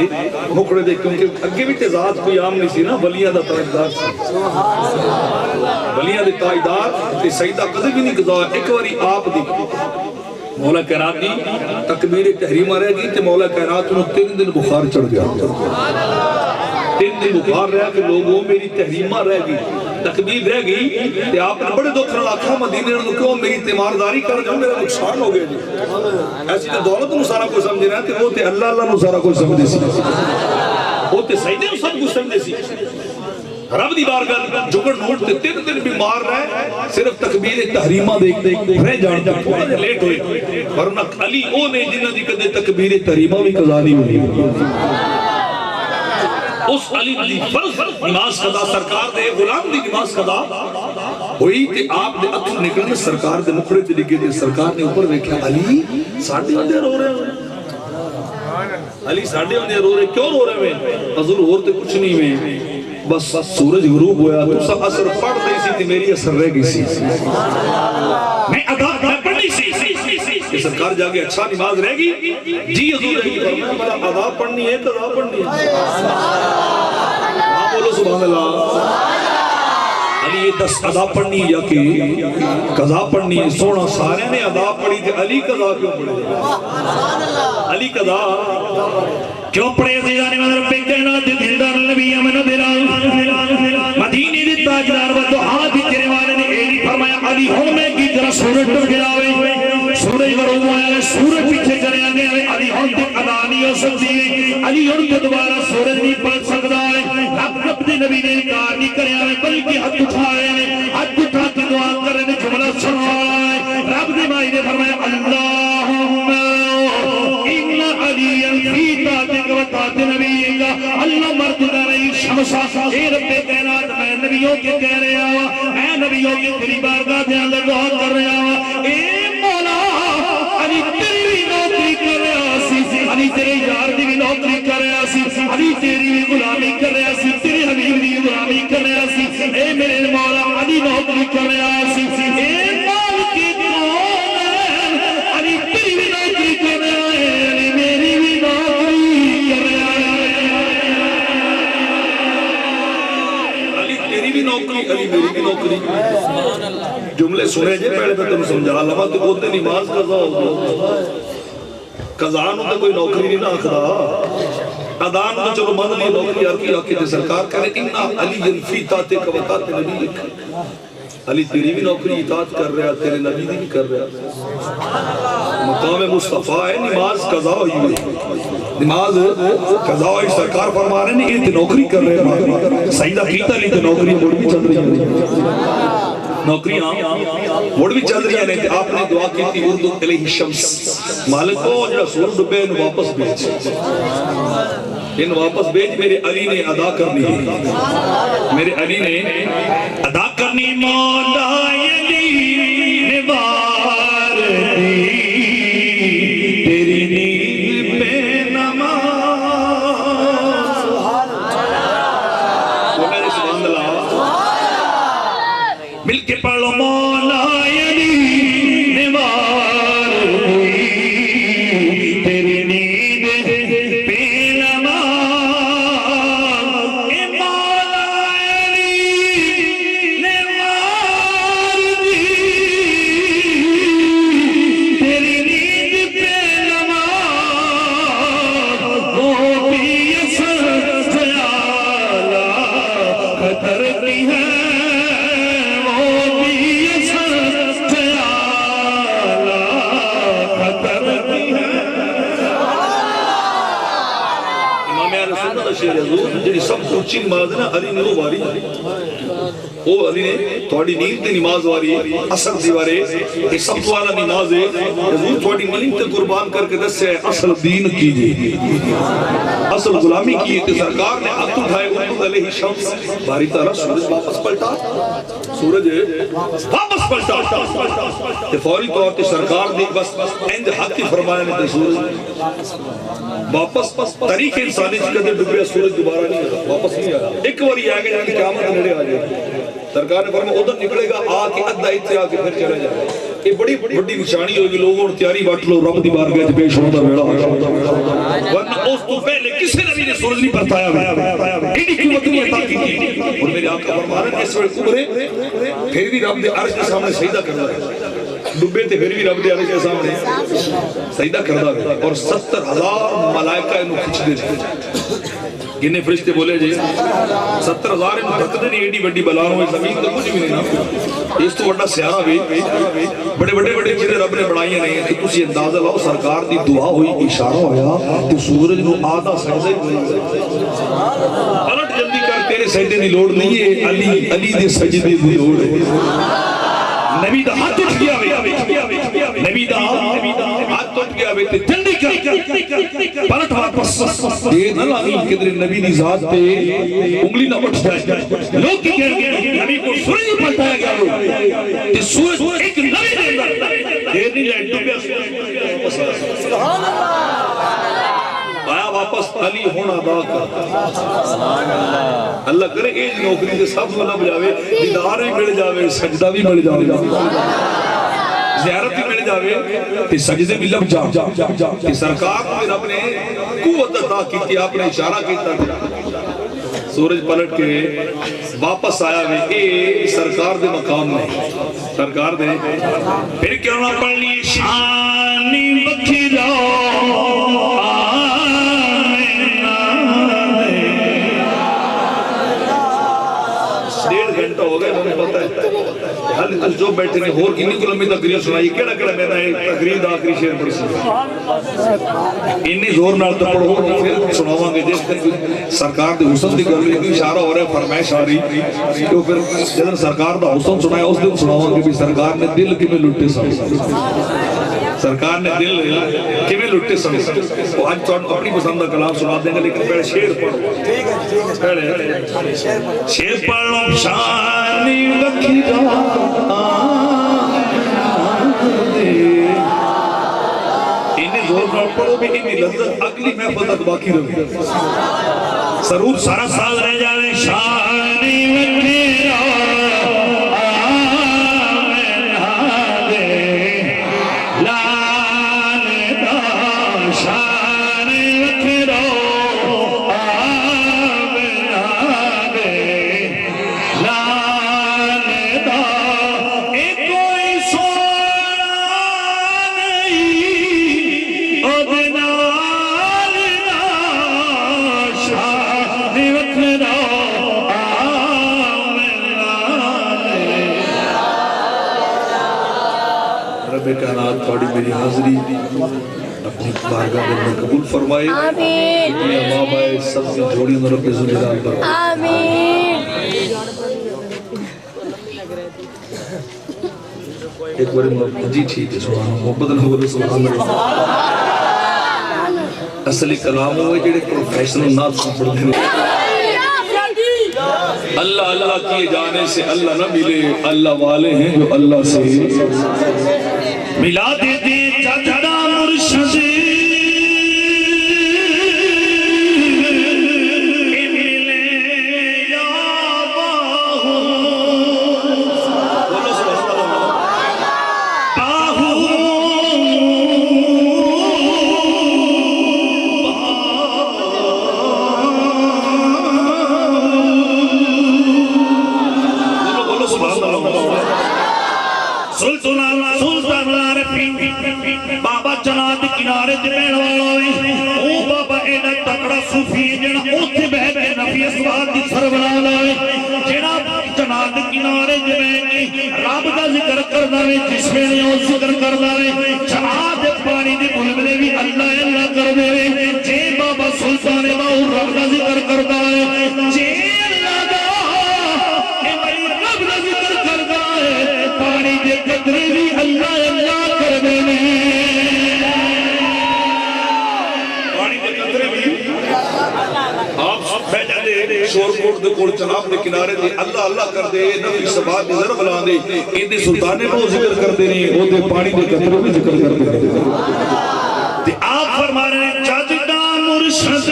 مکڑے دے کیونکہ اگے بھی تضاد کوئی عام نہیں سی نا ولیاں دا تاجدار سی ولیاں دے تاجدار تے سیدہ قدر بھی نہیں قضا ایک واری آپ دی مولا کائنات دی تکبیر تحریمہ رہ گئی تے مولا کائنات انہوں 3 دن بخار چڑھ گیا 3 دن بخار رہا کہ لوگوں میری تحریمہ رہ گئی تکبیر رہ گئی تے آپ نے بڑے دکھ رہا کھا مدینے نے کیوں میری تیمارداری کر جو میرا نقصان ہو گیا جی ایسی تے دولت نو سارا کوئی سمجھ رہا تے وہ تے اللہ اللہ نو سارا کوئی سمجھے سی وہ تے سیدے نو سب کچھ سمجھے سی رب دی بارگاہ جھکڑ نوٹ تے 3 دن بیمار رہے صرف تکبیر تحریمہ دیکھ رہ جانتا تھوڑا دے لیٹ ہوئے ورنہ علی او نے جنہ دی کدے تکبیر تحریمہ بھی قضا نہیں ہوئی اس علی دی فرض نماز قضا سرکار دے غلام دی نماز قضا ہوئی تے آپ دے اکھر نکلنے سرکار دے مکڑے تے لگے تے سرکار نے اوپر دیکھا علی ساڑھے ہوندے رو رہے ہیں علی ساڑھے ہوندے رو رہے کیوں رو رہے ہیں حضور اور تے کچھ نہیں میں بس سورج غروب ہویا تو سب اثر پڑھ دے سی تھی میری اثر رہ گئی سی میں ادا پڑھنی سی کہ سرکار جاگے اچھا نماز رہ گی جی حضور رہ گی فرمایا بڑا ادا پڑھنی ہے قضا پڑھنی ہے ہاں بولو سبحان اللہ علی یہ 10 ادا پڑھنی یا کہ قضا پڑھنی ہے سونا سارے نے ادا پڑھی تھے علی قضا کیوں پڑھے علی قضا کیوں پڑھے زیدانی مدر پہ کہنا دلدار نبی امن دلال مدینی دی تاجدار و دعا بھی تیرے والے نے ایلی فرمایا علی ہوں میں کی طرح سورج ٹر گیا ہوئے سورج غروب آیا ہے سورج پیچھے چلے آگے علی ہوں تک ادا نہیں نہیں ہو سکتی علی ان کو دوبارہ سورج نہیں پڑھ سکتا ہے رب دے نبی نے انکار نہیں کریا بلکہ ہاتھ اٹھائے ہاتھ اٹھا کے دعا کر رہے ہیں جملہ سنوا رہا ہے رب دے مائی نے فرمایا اللہم ان علی فی طاعتک و طاعت نبیک اللہ مرد دارئی شمسا اے رب کائنات میں نبیوں کے کہہ رہے آوا اے نبیوں کے تیری بارگاہ دے اندر دعا کر رہے آوا اے مولا علی تیری نوکری کر رہے آسی علی تیرے یار دی بھی نوکری کر رہے آسی علی تیری بھی غلامی کر رہے آسی تیرے حبیب دی غلامی کر رہے آسی اے میرے مولا علی نوکری کر رہے آسی اے مالک کون علی تیری بھی نوکری کر رہے آئے علی میری بھی نوکری کر رہے آئے علی تیری بھی نوکری علی میری بھی نوکری جملے سنے جے پہلے میں تم سمجھا لما تو بہتے نماز قضا ہو قضا نو تے کوئی نوکری نہیں نہ آخدا ادان تو چلو مان لی نوکری ہر کی آکے سرکار کرے انا علی فی طاعتک و طاعت نبیک علی تیری بھی نوکری اطاعت کر رہا تیرے نبی دی بھی کر رہا مقام مصطفیٰ ہے نماز قضا ہوئی ہوئی نماز قضا ہوئی سرکار فرما رہے ہیں یہ نوکری کر رہے ہیں سیدہ کیتا لی تو نوکری موڑ بھی چل رہی ہے نوکریاں موڑ بھی چل رہی ہیں آپ نے دعا کی تھی اردو علیہ شمس مالک کو جو سور ڈبے ان واپس بھیج ان واپس بھیج میرے علی نے ادا کرنی میرے علی نے ادا کرنی مولا علی نبار دی تیری نیند پہ نماز سبحان اللہ مل کے پڑھو مولا علی نبار دی تیری نیند پہ نماز اے مولا علی نبار دی تیری نیند پہ نماز وہ بھی اثر جلالا خطر کی ہے جی سب اچھی نماز نا علی نے وہ واری وہ علی نے تھوڑی نیند تے نماز واری اصل دیوارے یہ سب والا نماز ہے حضور تھوڑی نیند تے قربان کر کے دس سے اصل دین کیجئے اصل غلامی کیے کہ سرکار نے ہاتھ اٹھائے اردو علیہ شمس باری تعالیٰ سورج واپس پلٹا سورج واپس پلٹا فوری طور تے سرکار نے بس اند حق کی فرمایا نے سورج واپس طریق انسانی قدر ڈبیا سورج دوبارہ نہیں آیا واپس نہیں آیا ایک باری آگے جا کے قیامت نیڑے آ جائے سرکار نے فرمایا ادھر نکلے گا آ کے ادھا اتنے آ کے پھر چلے جائے یہ بڑی بڑی نشانی ہوگی لوگوں نے تیاری بٹ لو رب دی بارگاہ وچ پیش ہونا ویلا ورنہ اس تو پہلے کسی نبی نے سورج نہیں پرتایا ایڈی قوت نہیں عطا کی اور میرے آقا فرما رہے ہیں اس وقت عمرے پھر بھی رب دے عرش کے سامنے سجدہ کرنا ہے ڈبے تے پھر بھی رب دے عرش کے سامنے سجدہ کرنا ہے اور 70,000 ملائکہ انہوں کھچ دے گنے فرشتے بولے جی 70,000 انہوں دھک دے نہیں ایڈی بڑی بلان ہوئے زمین تو کچھ بھی نہیں اس تو بڑا سیارہ بھی بڑے بڑے بڑے چیزیں رب نے بڑھائیاں نہیں ہیں تسی اندازہ لاؤ سرکار دی دعا ہوئی اشارہ ہویا تو سورج نو آدھا سجدہ پلٹ جلدی کر تیرے سجدے دی لوڑ نہیں ہے علی دے سجدے دی لوڑ ہے نبی دا ہاتھ اٹھ گیا نبی دا ہاتھ اٹھ گیا جلدی کر پلٹ واپس یہ نہ لانی کدھر نبی دی ذات پہ انگلی نہ اٹھ جائے لوگ کی کہہ گئے نبی کو سورج نہیں پلٹایا گیا کہ سورج ایک نبی دے اندر دیر نہیں جائے ڈوبیا سبحان اللہ آیا واپس علی ہونا ادا کر اللہ کرے ایج نوکری دے سب کو لب جاوے دیدار بھی مل جاوے سجدہ بھی مل جاوے زیارت بھی مل جاوے کہ سجدے بھی لب جا کہ سرکار کو رب نے قوت عطا کی تھی آپ نے اشارہ کیتا سورج پلٹ کے واپس آیا ہے اے سرکار دے مقام میں سرکار دے پھر کیوں نہ پڑھ لی شانی بکھی جاؤ ہو گئے ہمیں پتہ ہے حال تو جو بیٹھے نے اور انی کو لمبی تقریر سنائی کیڑا کیڑا میں نے تقریر دا آخری شعر پڑھ سی انی زور نال تو پڑھو پھر سناواں گے جس دن سرکار دے حسن دی گل ایک اشارہ ہو رہا ہے فرمائش آ رہی تو پھر جدن سرکار دا حسن سنایا اس دن سناواں گے بھی سرکار نے دل کیویں لٹے سن سرکار نے دل کیویں لٹے سن تو آج تو اپنی پسند کا کلام سنا دیں گے لیکن پہلے شعر پڑھو شعر پڑھ لو شانی رکھی جا انہیں زور نہ پڑھو بھی انہیں لذت اگلی محفل تک باقی رہے سرور سارا سال رہ جائے شانی رکھی جا کائنات تھوڑی میری حاضری اپنی بارگاہ میں قبول فرمائے آمین ماں بائے سب کی جوڑی میں رب ذوالجلال پر آمین ایک بار جی ٹھیک ہے سبحان اللہ محبت اللہ علیہ سبحان اللہ اصلی کلام ہوئے جڑے پروفیشنل نات سن پڑھتے ہیں اللہ اللہ کیے جانے سے اللہ نہ ملے اللہ والے ہیں جو اللہ سے ملا دیتے جدہ مرشد ملے یا باہو بولو سبحان اللہ باہو بولو سبحان اللہ سلطان بابا جنات کنارے تے بہن والا او بابا ایڈا تکڑا صوفی جڑا اوتھے بیٹھ کے نبی اسواد دی سر بنا لاوے جڑا جنات کنارے تے بیٹھ کے رب دا ذکر کردا وے جس ویلے او ذکر کردا وے جنات پانی دی بلبلے بھی اللہ اللہ کردے وے جے بابا سلطان باہو رب دا ذکر کردا وے جے اللہ دا اے بھائی رب دا ذکر کردا ہے پانی دے قطرے بھی اللہ اللہ کردے نے شور کوٹ دے کول چناب دے کنارے دے اللہ اللہ کر دے نبی سبات دے ذرا بلا دے ایدے سلطانے کو ذکر کر دے نہیں او دے پانی دے قطروں بھی ذکر کر دے تے آپ فرما رہے ہیں جدہ مرشد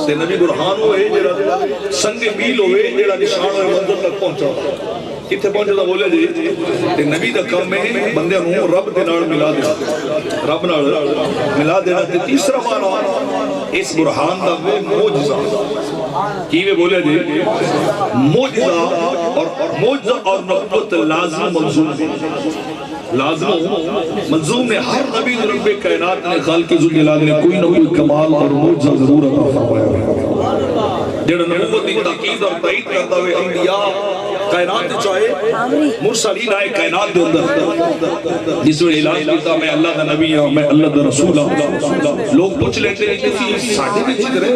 تے نبی برہان ہوئے جڑا سنگ میل ہوئے جڑا نشان ہوئے منزل تک پہنچا کتھے پہنچا دا بولے جی تے نبی دا کم میں بندے نوں رب دے نال ملا دینا رب نال ملا دینا تے تیسرا معنی اس برہان دا وہ معجزہ کیویں بولے جی معجزہ اور نبوت لازم ملزوم لازم منظوم میں ہر نبی رب کائنات نے خالق ذوالجلال نے کوئی نہ کوئی کمال اور معجزہ ضرور عطا فرمایا ہے جڑا نبوت کی تاکید اور تائید کرتا ہوئے انبیاء کائنات چاہے مرسلین آئے کائنات دے اندر جس میں اعلان کیتا میں اللہ دا نبی ہوں میں اللہ دا رسول ہوں لوگ پوچھ لیتے ہیں کہ ساڑھے میں چیز رہے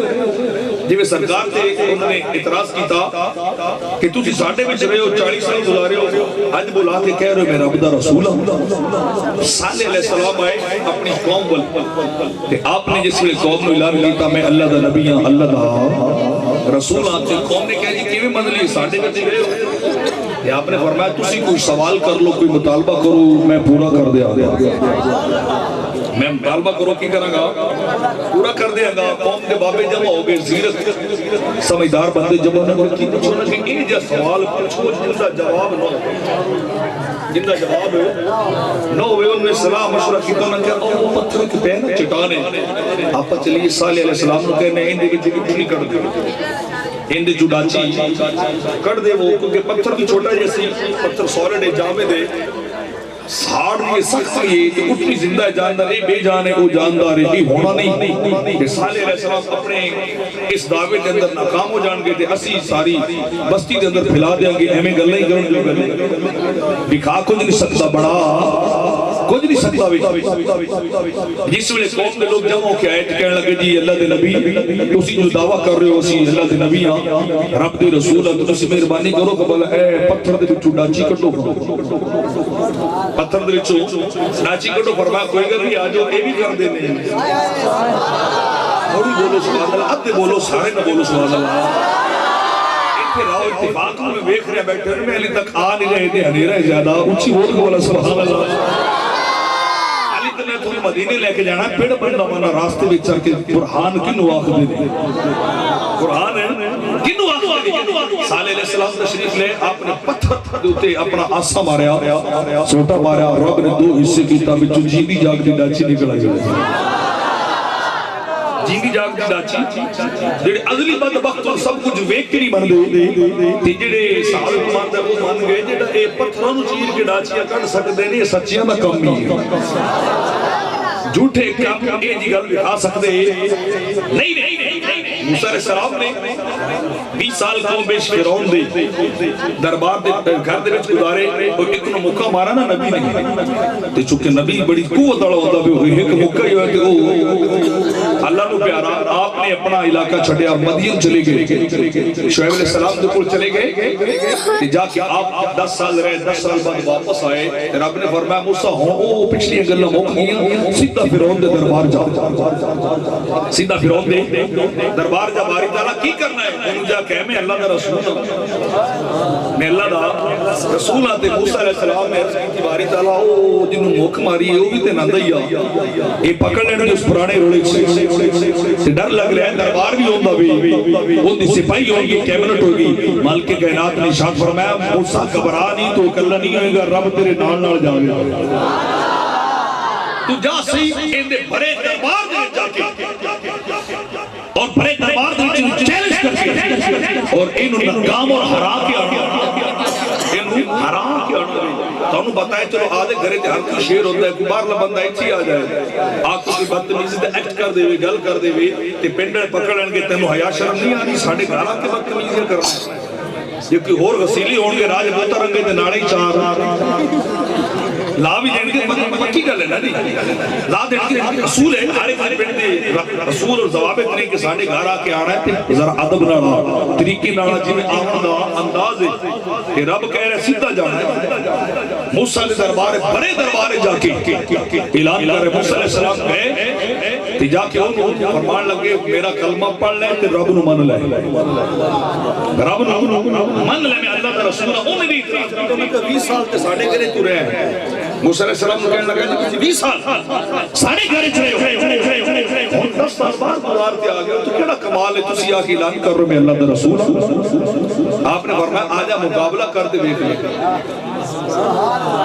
جب سرکار تے انہوں نے اعتراض کیتا کہ تُسی ساڑھے میں چھ رہے ہو 40 سال گزارے ہو آج بلا کے کہہ رہے ہو میں رب دا رسول ہوں صالح علیہ السلام آئے اپنی قوم بل کہ آپ نے جس میں قوم نے اعلان کیتا میں اللہ دا نبی ہوں اللہ دا رسول ہوں قوم نے کہا جی کیویں من لی ساڑھے میں چھ رہے ہو کہ آپ نے فرمایا تُسی کوئی سوال کر لو کوئی مطالبہ کرو میں پورا کر دیا میں مطالبہ کرو کی کروں گا پورا کر دیا گا قوم قوم کے بابے جمع ہو گئے زیرت سمجھدار بندے جمع نہ کی پوچھو نا کہ یہ جا سوال پوچھو جن کا جواب نہ ہو جن کا جواب نہ ہوئے ان میں صلاح مشورہ کیتا نہ کہ او پتھر کے پہ نا چٹانے آپ چلیے صالح علیہ السلام نے کہنے ان دے وچ اٹھنی کر دے ان دے جڑاچی کر دے وہ کیونکہ پتھر بھی چھوٹا جیسی پتھر سولڈ ہے جامد ہے ساڑھ یہ سخت یہ کہ اٹھنی زندہ جاندار اے بے جانے او جاندار اے ہونا نہیں کہ صالح علیہ السلام اپنے اس دعوے کے اندر ناکام ہو جان گئے تھے اسی ساری بستی کے اندر پھیلا دیں گے ہمیں گل نہیں کروں جو گل دکھا کچھ نہیں سکتا بڑا کچھ نہیں سکتا بھی جس ویلے قوم کے لوگ جمع ہو کے آئے کہنے لگے جی اللہ دے نبی تسی جو دعویٰ کر رہے ہو اسی اللہ دے نبی ہاں رب دے رسول تو تسی مہربانی کرو کہ بلا اے پتھر دے بچو ڈاچی کٹو پتھر دے بچو ڈاچی کٹو فرمایا کوئی گل نہیں آجو اے بھی کر دینے تھوڑی بولو سبحان اللہ اب دے بولو سارے نہ بولو سبحان اللہ راو اتفاق میں بیکھ رہے بیٹھے میں علی تک آ نہیں رہے تھے ہنیرہ زیادہ اچھی بول کے بولا سبحان اللہ علی تو میں تمہیں مدینے لے کے جانا پیڑ بندہ مانا راستے میں چل کے قرآن کنو آخ دے دے قرآن ہے کنو آخ دے دے صالح علیہ السلام تشریف لے آپ نے پتھر دوتے اپنا آسا ماریا سوٹا ماریا رب نے دو حصے کی تابع جو جیدی جاگ دی ڈاچی نکل آئی جیندی جاگ دی ڈاچی جڑے ازلی بدبخت اور سب کچھ ویک کے نہیں بن دے تے جڑے صحابہ کو مانتے وہ مان گئے جڑا اے پتھراں نوں چیر کے ڈاچیاں کڈ سکدے نے سچیاں دا کم نہیں جھوٹے کام اے جی گل دکھا سکدے نہیں موسیٰ علیہ السلام نے 20 سال قوم بیش فرعون دے دربار دے گھر دے وچ گزارے اور ایک نو موقع مارا نا نبی نے تے چونکہ نبی بڑی قوت والا ہوندا بھی ہوئی ایک موقع ہی ہوا کہ او اللہ نو پیارا آپ نے اپنا علاقہ چھڈیا مدین چلے گئے شعیب علیہ السلام دے کول چلے گئے تے جا کے آپ 10 سال رہے 10 سال بعد واپس آئے تے رب نے فرمایا موسیٰ ہوں او پچھلی گلاں مک گئیاں سیدھا فرعون دے دربار جا سیدھا فرعون دے دربار جا باری تعالیٰ کی کرنا ہے انہوں جا کہ میں اللہ دا رسول ہوں میں اللہ دا رسول آتے موسیٰ علیہ السلام میں عرض کی باری تعالیٰ او جنہوں موک ماری ہے وہ بھی تے نندہ ہی آ یہ پکڑ لینے اس پرانے روڑے سے ڈر لگ رہا ہے دربار بھی ہوندہ بھی وہ دی سپاہی ہوگی کیبنٹ ہوگی مالک کائنات نے ارشاد فرمایا موسیٰ گھبرا نہیں تو کلہ نہیں ہوئے گا رب تیرے نال نال جاوے تو جا سی اندے بڑے دربار دے جا کے اور بڑے دربار دے چیلنج کر کے اور انہوں ناکام اور ہرا کے آنا انہوں ہرا کے آنا تو انہوں بتائے چلو آدھے گھرے تے ہر کوئی شیر ہوتا ہے کوئی باہر بندہ ایچی آ جائے آنکھوں کی بدتمیزی تے ایکٹ کر دے ہوئے گل کر دے ہوئے تے پینڈر پکڑ لیں گے تینوں حیا شرم نہیں آنی ساڑھے گھرہ کے بدتمیزی کرنا یہ کوئی اور غسیلی ہونگے راج بوتا رنگے تے ناڑے چار لا بھی دین کے پکی گل ہے نا نہیں لا دین کے رسول ہے ہر ایک پنڈ دے رسول اور ضوابط نہیں کہ ساڑھے گھر آ کے آنا ہے ذرا ادب نہ طریقے نہ جی میں آمن دا انداز ہے کہ رب کہہ رہے سیدھا جانا ہے موسیٰ نے دربار بڑے دربار جا کے اعلان کر رہے موسیٰ علیہ السلام گئے تے جا کے انہوں فرمان لگے میرا کلمہ پڑھ لیں تے رب نو من لے رب نو من لے میں اللہ دا رسول ہوں انہیں بھی اعتراض کرتا ہوں کہ 20 سال تے ساڑھے گھرے تو رہے ہیں موسیٰ علیہ السلام نے کہنے لگا جی 20 سال ساڑھے گھرے چلے ہو 10 سال بعد گزارتے آگئے تو کیڑا کمال ہے تسی آکے اعلان کر رہے میں اللہ دا رسول آپ نے فرمایا آجا مقابلہ کرتے دیکھ لیں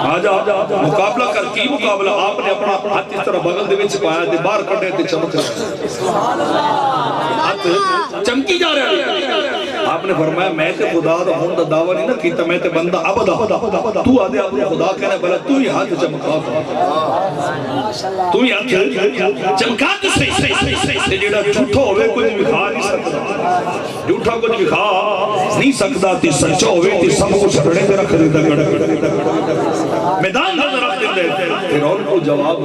آجا مقابلہ کر کی مقابلہ آپ نے اپنا ہاتھ اس طرح بغل دے وچ پایا تے باہر کٹے تے چمک رہے ہاتھ چمکی جا رہے آپ نے فرمایا میں تے خدا دا ہون دا دعویٰ نہیں نہ کیتا میں تے بندہ عبدہ تو آدھے اپنے خدا کہنے بلا تو ہی ہاتھ چمکا تو ہی ہاتھ چمکا تو صحیح تے جیڑا جھوٹا ہوئے کچھ بکھا نہیں سکتا جھوٹا کچھ بکھا نہیں سکتا تے سچا ہوئے تے سب کو چھڑے تے رکھ دیتا میدان نظر رکھ دیتے فرعون کو جواب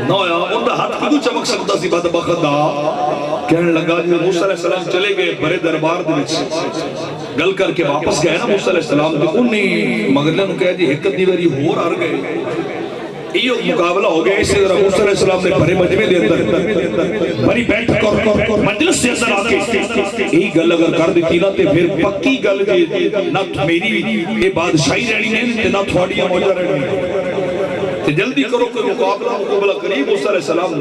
نہ ہویا ان دا ہاتھ کدو چمک سکتا سی بدبخت دا کہنے لگا جو موسیٰ علیہ السلام چلے گئے بڑے دربار دے وچ گل کر کے واپس گئے نا موسیٰ علیہ السلام تے انہیں مغرلہ نو کہا جی حکت دیوری ہور آر گئے یہ مقابلہ ہو گیا اسی طرح موسیٰ علیہ السلام نے بڑے مجمع دے اندر بڑی بیٹھ کر مجلس سے اندر آکے یہی گل اگر کر دیتی نا تے پھر پکی گل جی نہ میری یہ بادشاہی رہنی نہیں تے نہ تھوڑیاں موجہ رہنی تے جلدی کرو کوئی مقابلہ کری موسیٰ علیہ السلام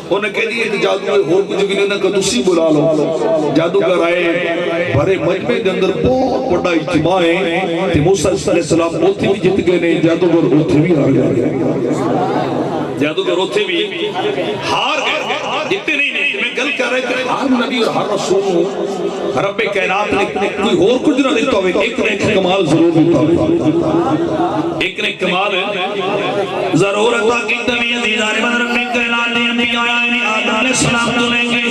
انہیں کہہ دیا کہ جادوگر اور کچھ بھی نہیں کہ تسی بلا لو جادوگر آئے بھرے مجمع کے اندر بہت بڑا اجتماع ہے کہ موسیٰ علیہ السلام اوتھے بھی جت گئے نہیں جادوگر اوتھے بھی ہار گئے جادوگر اوتھے بھی ہار گئے جتنے نہیں میں گل کر رہے کہ ہر نبی اور ہر رسول رب کائنات نے کوئی اور کچھ نہ دیتا ہوئے ایک نے ایک کمال ضرور دیتا ہوئے ایک نے کمال ضرور عطا کی تبھی عزیزان من رب کائنات نے انبیاء آدم علیہ السلام تو لیں گے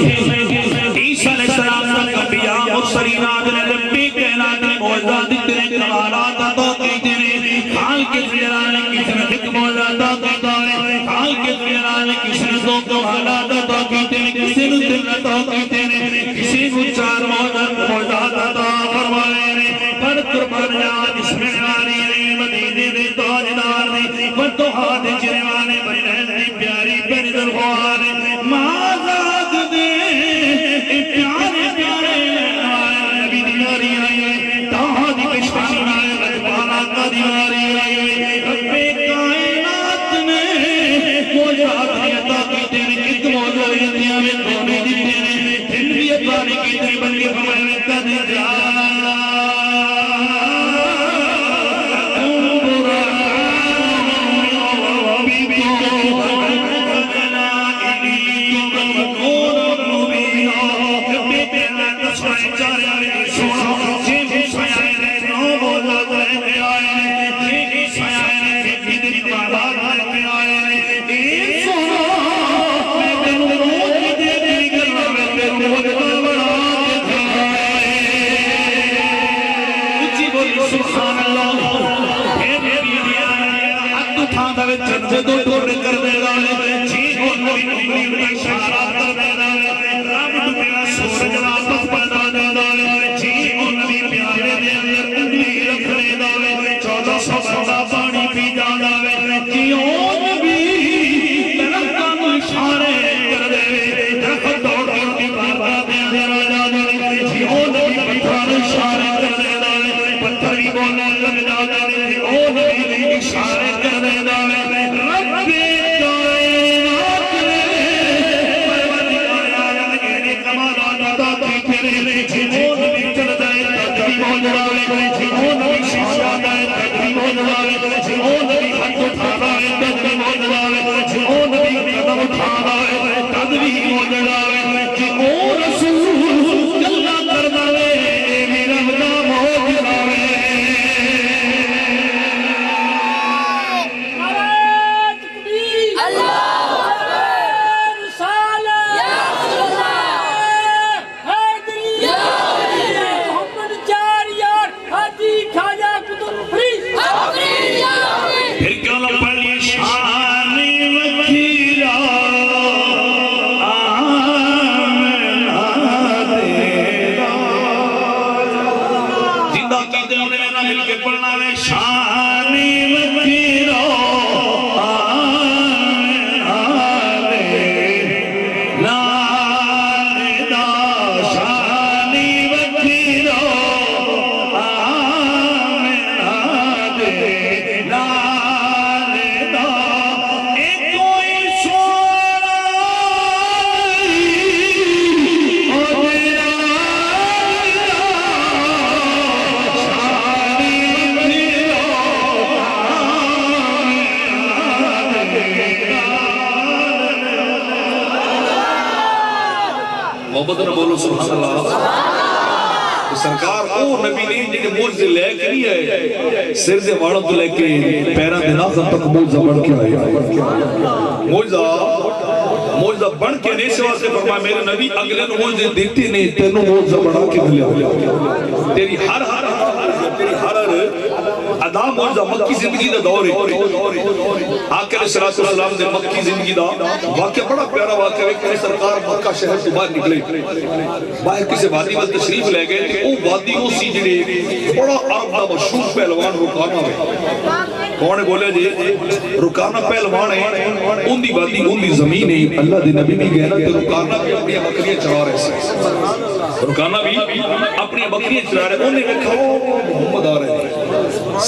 عیسیٰ علیہ السلام تک انبیاء مرسلین آدم رب کائنات نے موجزات دیتے کمالات عطا کی تیرے حال کے جلال کس نے حکم موجزات عطا ہے حال کے جلال کس نے دو کمالات عطا کی تیرے کسی نے دل عطا کی تیرے کسی نے چار موجزات عطا فرمائے نے پر قربان جا جس میں آری ہے مدینے دے تاجدار نے فتحہ دے جروانے بہن دی پیاری پر درخوانے مازاد دے پیارے پیارے نبی دیاری آئے تاہا دی پشپانی آئے رجبانا کا دیواری آئے رب کائنات نے موجات عطا کی تیرے کت موجودیاں میں دونے دی تیرے دل بھی عطا کی تیرے بلکہ فرمائے قد جا جنتے تو ٹوڑے کر دے دالے چیز اور نبی نبی اشارات کر دے دالے رب دنیا سورج واپس پیدا دے دالے چیز اور نبی پیارے دے اندر انگلی رکھ لے دالے 1400 بندہ پانی پی جا دالے چیزوں نبی درختان اشارے کر دے درخت دوڑ دوڑ کی بابا دے اندر آ جا دالے چیزوں نبی پتھر اشارے کر دے دالے پتھر بھی بولنے لگ جا دالے چیزوں نبی اشارے کر دے دالے محبت نہ بولو سبحان اللہ سرکار او نبی نے جنہیں موجزے لے کے نہیں آئے سر دے واروں تو لے کے پیران دے ناخن تک موجزہ بڑھ کے آئے موجزہ بڑھ کے نہیں سوا سے فرمائے میرے نبی اگلے نو موجزے دیتے نہیں تینوں موجزہ بڑھا کے ملے تیری ہر ادا موجزہ مکی زندگی دا دور ہے آقا علیہ السلام دے مکی زندگی دا واقعہ بڑا پیارا واقعہ ہے کہ سرکار مکہ شہر سے باہر نکلے باہر کسی وادی میں تشریف لے گئے کہ وہ وادی وہ سی جڑے بڑا عرب دا مشہور پہلوان رکانہ ہے کون بولے جی رکانہ پہلوان ہے ان دی وادی ان دی زمین ہے اللہ دے نبی بھی گئے نا کہ رکانہ بھی اپنی بکریاں چرا رہے سے رکانہ بھی اپنی بکریاں چرا رہے انہیں دیکھا محمد آ رہے ہیں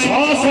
600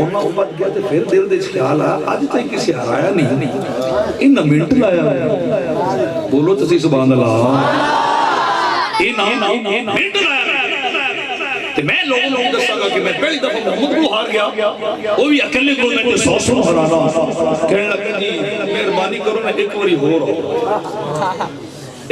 ਉਹਨਾਂ ਉੱਪਰ ਗਿਆ ਤੇ ਫਿਰ ਦਿਲ ਦੇ ਖਿਆਲ ਆ ਅੱਜ ਤੱਕ ਕਿਸੇ ਹਰਾਇਆ ਨਹੀਂ ਇਹਨਾਂ ਮਿੰਟ ਲਾਇਆ ਬੋਲੋ ਤੁਸੀਂ ਸੁਭਾਨ ਅੱਲਾਹ ਇਹ ਨਾ ਮਿੰਟ ਲਾਇਆ ਤੇ ਮੈਂ ਲੋਕਾਂ ਨੂੰ ਦੱਸਾਂਗਾ ਕਿ ਮੈਂ ਪਹਿਲੀ ਦਫਾ ਮੁਹੰਮਦ ਨੂੰ ਹਾਰ ਗਿਆ ਉਹ ਵੀ ਇਕੱਲੇ ਕੋਲ ਮੈਂ 100 ਨੂੰ ਹਰਾਣਾ ਕਹਿਣ ਲੱਗਾ ਜੀ ਮਿਹਰਬਾਨੀ ਕਰੋ ਨਾ ਇੱਕ ਵਾਰੀ ਹੋਰ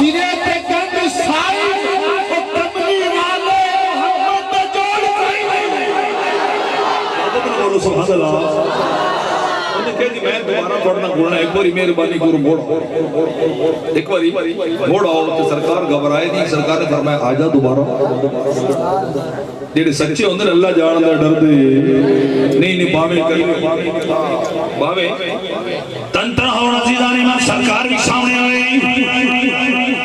سرے تے گنج سائی او کملی والے محمد دا جوڑ کوئی نہیں بولو سبحان اللہ انہیں کہہ دی میں دوبارہ پڑھنا گھوڑنا ایک باری مہربانی کرو موڑ ایک باری موڑ آؤ تو سرکار گھبرائے نہیں سرکار نے فرمایا آجا دوبارہ جیڑے سچے ہوندے نے اللہ جان دا ڈر دے نہیں باویں کہیں باویں تن تن ہونا عزیزانی میں سرکار بھی سامنے آئے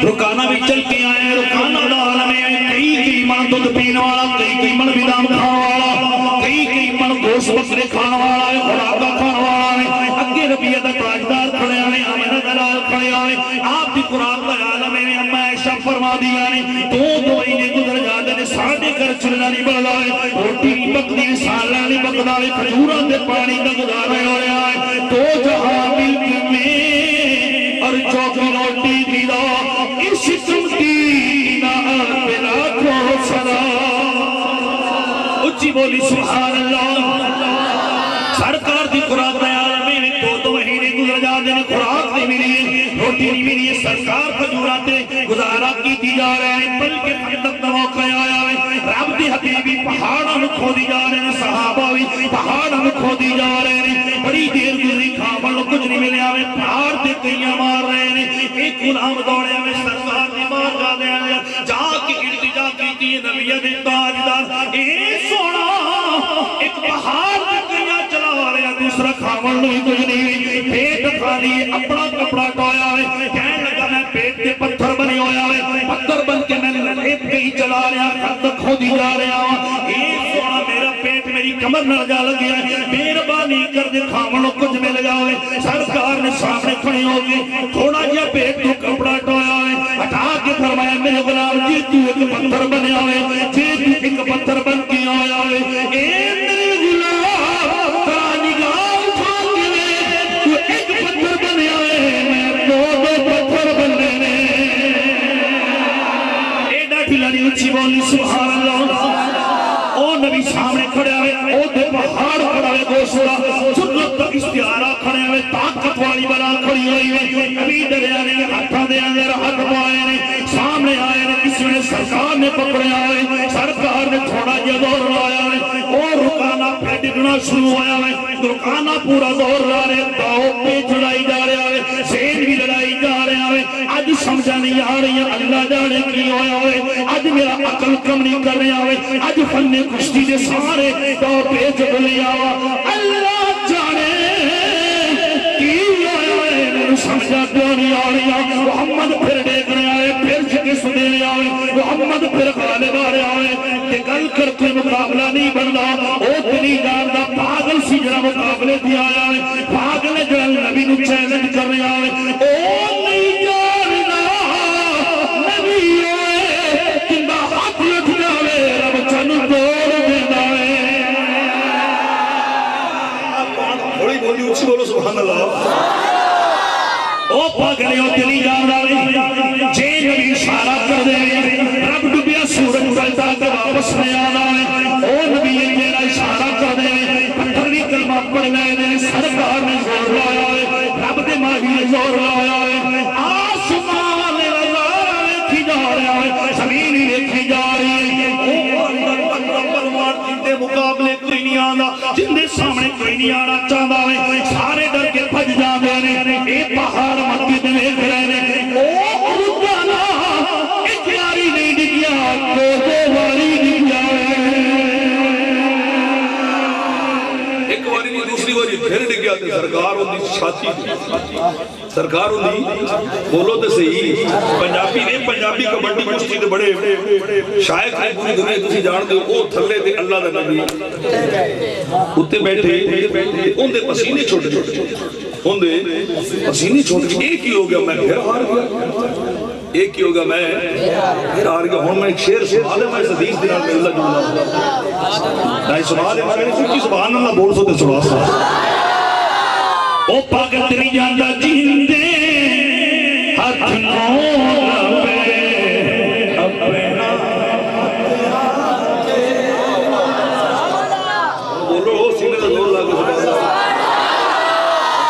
رکانا بھی چل کے آئے رکانا دا عالم ہے کئی من دودھ پین والا کئی من بدام کھان والا کئی من گوشت بکرے کھان والا ہے خوراکا کھان والا ہے اگے ربیہ دا تاجدار کھڑے آئے آمینہ دلال کھڑے آئے آپ دی قرآن دا عالم ہے اما عائشہ فرما دیا نے دو مہینے گزر جاتے نے ساڑھے کر چلنا نہیں بڑھا ہے روٹی نہیں پکتی سالہ نہیں پکتا ہے کھجوراں دے پانی دا گزارے ہو رہا ہے تو جہاں ملک میں اور چوکی روٹی دیدا اس سمتی نہ پلا کو صدا اچھی بولی سبحان اللہ سرکار دی خوراک دا عالم میں دو مہینے گزر جاتے ہیں خوراک نہیں ملی روٹی نہیں ملی سرکار کھجوراتے گزارا کی جا رہے ہیں بلکہ خندق دا موقع آیا ہے رب دی حبیبی پہاڑاں میں کھودی جا رہے ہیں صحابہ بھی پہاڑاں میں کھودی جا رہے ہیں بڑی دیر گزری کھاون کچھ نہیں ملیا ہے پہاڑ تے کئیاں مار رہے ہیں ایک غلام دوڑے میں سرکار نے مار جا دے جا کے التجا کیتی نبی دے تاجدار اے سونا ایک پہاڑ تے کئیاں چلا رہے ہیں دوسرا کھاون نہیں کچھ نہیں پیٹ خالی اپنا کپڑا ٹویا ہے کہنے لگا میں پیٹ تے پتھر بنی ہویا ہے پتھر بن کے میں لیٹ کہیں چلا رہا خندق کھودی جا رہا ہوں اے سونا میرا پیٹ میری کمر نہ جا لگیا ہے مہربانی کر دے کھاون کچھ مل جاوے سرکار نے سامنے کھڑی ہو گئی تھوڑا جہا پیٹ تو کپڑا ٹویا ہے ہٹا کے فرمایا میرے غلام جی تو ایک پتھر بنیا ہے جی تو ایک پتھر بن کے آیا ہے اے میرے غلام ترا نگاہ اٹھا کے تو ایک پتھر بنیا ہے میں دو پتھر بننے نے کھلانی اچھی بولی سبحان اللہ او نبی سامنے کھڑے ہوئے او دے پہاڑ کھڑا ہوئے گوشورا جرت تک استعارہ کھڑے ہوئے طاقت والی بلا کھڑی ہوئی ہوئے نبی دریانے میں ہاتھا دے اندر ہاتھ پائے نے سامنے آئے نے کسی نے سرکار نے پکڑے آئے سرکار نے تھوڑا جا دور لایا ہے اور رکانا پہ ڈگنا شروع ہویا ہے رکانا پورا دور لا رہے داؤ پہ چڑھائی جا رہا ہے سین بھی لڑائی جا رہا ہے آج سمجھا نہیں آ رہی ہے اللہ جانے کی ہویا ہے آج میرا عقل کم نہیں کر رہا ہے آج فن کشتی دے سارے داؤ پہ چڑھ آوا اللہ جانے کی ہویا ہے میرے سمجھا کیوں نہیں آ رہی ہے محمد پھر دیکھ رہے آئے پھر چکے سنے لے آئے محمد پھر غالب آ رہے آئے کہ گل کر کوئی مقابلہ نہیں بننا او تنی جاندہ پاگل سی جڑا مقابلے دیا آیا ہے پاگل جڑا نبی نو چیلنج کر رہے آئے او نہیں جاننا نبی ہوئے جندہ ہاتھ لٹھ جاوے رب چن توڑ دینا ہے بڑی بولی اچھی بولو سبحان اللہ او پاگلے او تنی جاندہ جے نبی اشارہ کر دے رب ڈبیا سورج پلتا کہ واپس میں آنا ہے او نبی یہ میرا اشارہ کر دے پتھر بھی کلمہ پڑھ لے دے سرکار نے زور لایا ہے رب دے ماہی نے زور لایا ہے آسمان اللہ دیکھی جا رہا ہے زمین دیکھی جا رہی ہے او اللہ پرمار جن دے مقابلے کوئی نہیں آنا جن دے سامنے کوئی نہیں آنا چاہتا ہے سارے ڈر کے بھج جا دے اے پہاڑ مکی دے دیکھ رہے ہیں او رجانا ایک یاری نہیں ڈگیا دو باری ڈگیا ایک باری نہیں دوسری باری پھر ڈگیا تے سرکار ہوندی چھاتی سرکار ہوندی بولو تے صحیح پنجابی نے پنجابی کبڈی کشتی تے بڑے شائق ہے پوری دنیا تسی جان دے او تھلے تے اللہ دا نبی اوتے بیٹھے اون دے پسینے چھوٹے چھوٹے ہوں دے پسینے چھوٹ کے ایک ہی ہو گیا میں پھر ہار گیا ایک ہی ہو گیا میں پھر ہار گیا ہوں میں ایک شیر سبحان ہے میں اس حدیث دنال میں اللہ جڑا دائی سبحان ہے میں نے سبحان اللہ بول سو تے سبحان اللہ او پاگل تری جاندہ جیندے ہاتھ نو لبے اپنا بولو سینے کا زور لگا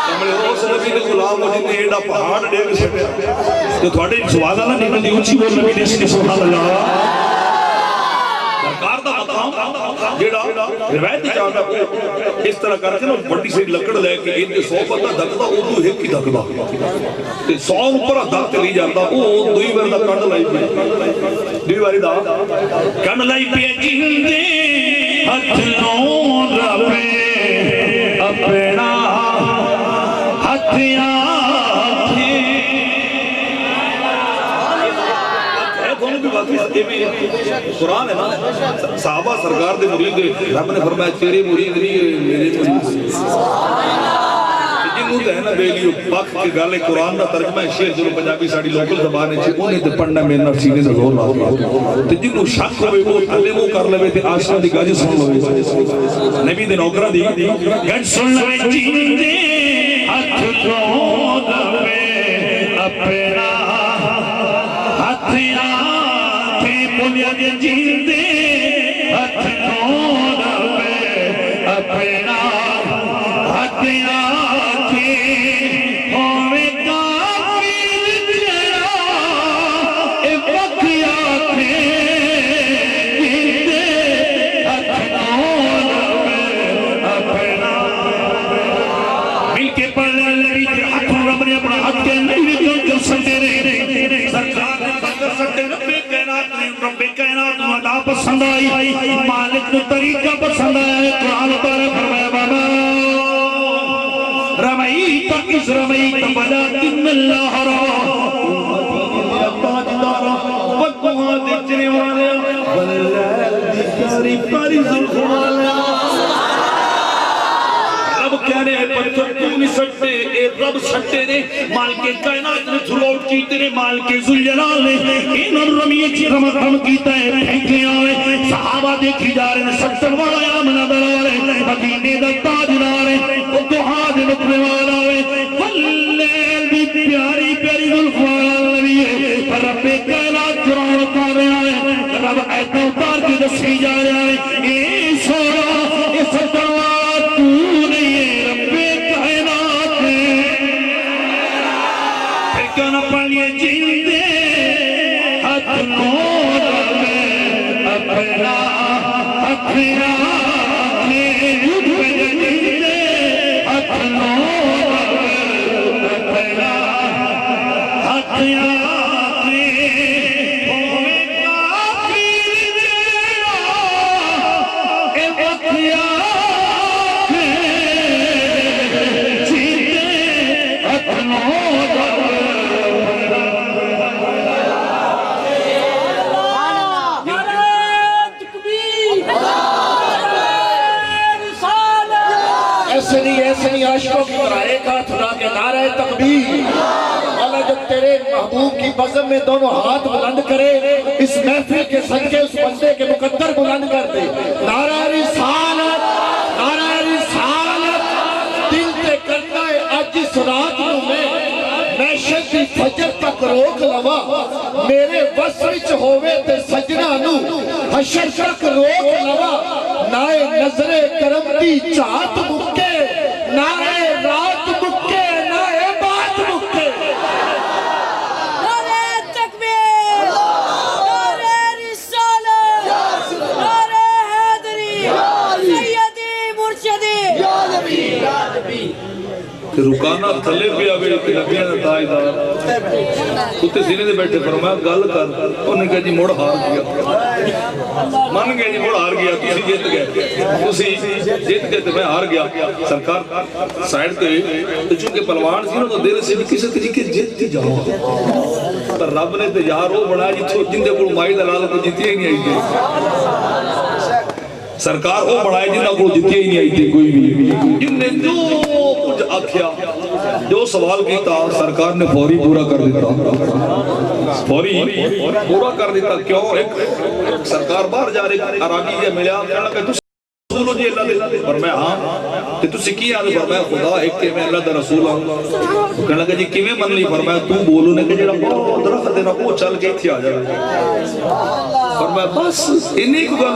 کمرے روز نبی کے غلام کو جن نے ایڈا پہاڑ ڈیگ سکیا کہ تھوڑے سوال نہ نکل دی اونچی بول نبی نے سبحان اللہ سرکار دا مقام جیڑا روایت چاہتا ہے اس طرح کر کے نا بڑی سی لکڑ لے کے ان 100 بندہ دکدا اردو ایک ہی دکدا تے 100 اوپر دک تے نہیں جاندا او دوئی بار دا کنڈ لائی پئی دوئی باری دا کنڈ لائی پئی جیندے ہتھ نوں ربے اپنا ہتھیاں قرآن ہے نا صحابہ سرکار دے مرید رب نے فرمایا تیرے مرید نہیں میرے مرید جنہوں تے ہے نا بیلیو پاک کی گالے قرآن دا ترجمہ ہے شیخ جنہوں پنجابی ساڑی لوکل زبانے چھے انہیں تے پڑھنا میں نرسینے دا زور لاؤ تے جنہوں شک ہوئے وہ تعلیموں کر لوے تے آشنا دی گاجی سن لوے نبی دے نوکرہ دی گاج سن لوے جین دے ہاتھ کو دوے اپنا ہاتھیاں بولیا دے جین دے ہاتھ نور میں اپنا ہاتھیاں کے ہوئے کافر جڑا اے بکیا کے جین دے ہاتھ نور میں اپنا مل کے پڑھنے لگی کہ ہاتھ رب نے اپنا ہاتھ کے نہیں کیوں سکتے رہے سرکار نے بندر سکتے ربے رب کائنات ودا پسند آئی مالک نے طریقہ پسند آیا قرآن پارے فرمایا بابا رمائیت اس رمائیت ولیکن اللہ را تاجدارا وقوہ دیکھنے والے واللیل دیکھاری پاری ظلف والے رب کہنے ہیں پتھر تو نہیں سکتے اے رب سکتے نے مال کے کائنات نے تھلوٹ کیتے نے مال کے ذوالجلال نے ان رمیے کی رمضان کیتا ہے پھینکے آئے صحابہ دیکھی جا رہے ہیں ستر والا یا منادر آئے مدینے دا تاجدار ہے وہ دعا دے نکلے والا ہے واللیل بھی پیاری پیاری ظلف والا نبی ہے پر رب کائنات قرآن اتار رہے ہیں رب ایتا اتار کے دسی جا رہے ہیں اے سورا اے سردار تو نہیں ہے رب کائنات ہے پھر کیوں نہ پڑھئے جن دے ہاتھ نور میں اپنا ہتھیاں کے جن دے ہاتھ نور میں اپنا ہتھیاں ایسے نہیں عاشقوں کی طرح ایک ہاتھ اٹھا کے نعرہ تکبیر اللہ جب تیرے محبوب کی بزم میں دونوں ہاتھ بلند کرے اس محفل کے صدقے اس بندے کے مقدر بلند کر دے نعرہ رسالت نعرہ رسالت دل تے کرنا ہے آج اس رات میں محشر دی فجر تک روک لوا میرے بس وچ ہووے تے سجنا نو حشر تک روک لوا نائے نظر کرم دی چاہت مکے نائے رات مکے نائے بات مکے نعرہ تکبیر نعرہ رسالت نعرہ حیدری سیدی مرشدی کہ رکانا تھلے پہ آگے نبیاں نے تاجدار کتے سینے دے بیٹھے فرمایا گل کر انہوں نے کہا جی موڑ ہار گیا من گئے جی موڑ ہار گیا تسی جیت گئے تسی جیت گئے تو میں ہار گیا سرکار سائڈ تے تو چونکہ پلوان سی نا تو دیر سے بھی کسی طریقے جیت تھی جاؤ پر رب نے تو یار وہ بڑھا جی جن دے کو مائی دلال کو جیتی ہی نہیں آئی تھی سرکار وہ بڑھائے جنہ کو جیتی ہی نہیں آئی تھی کوئی بھی جن نے جو کچھ آکھیا جو سوال کیتا سرکار نے فوری پورا کر دیتا فوری پورا کر دیتا کیوں ایک سرکار باہر جا رہے عرابی یا ملیا کہنا کہ رسولو جی اللہ دے فرمایا ہاں کہ تسی کی آنے فرمایا خدا ایک کہ میں اللہ دا رسول ہوں کہنا کہ جی کیویں من لی فرمایا تو بولو نے کہ جڑا بہت درخت دینا وہ چل کے تھی آ جائے فرمایا بس انہی کو گل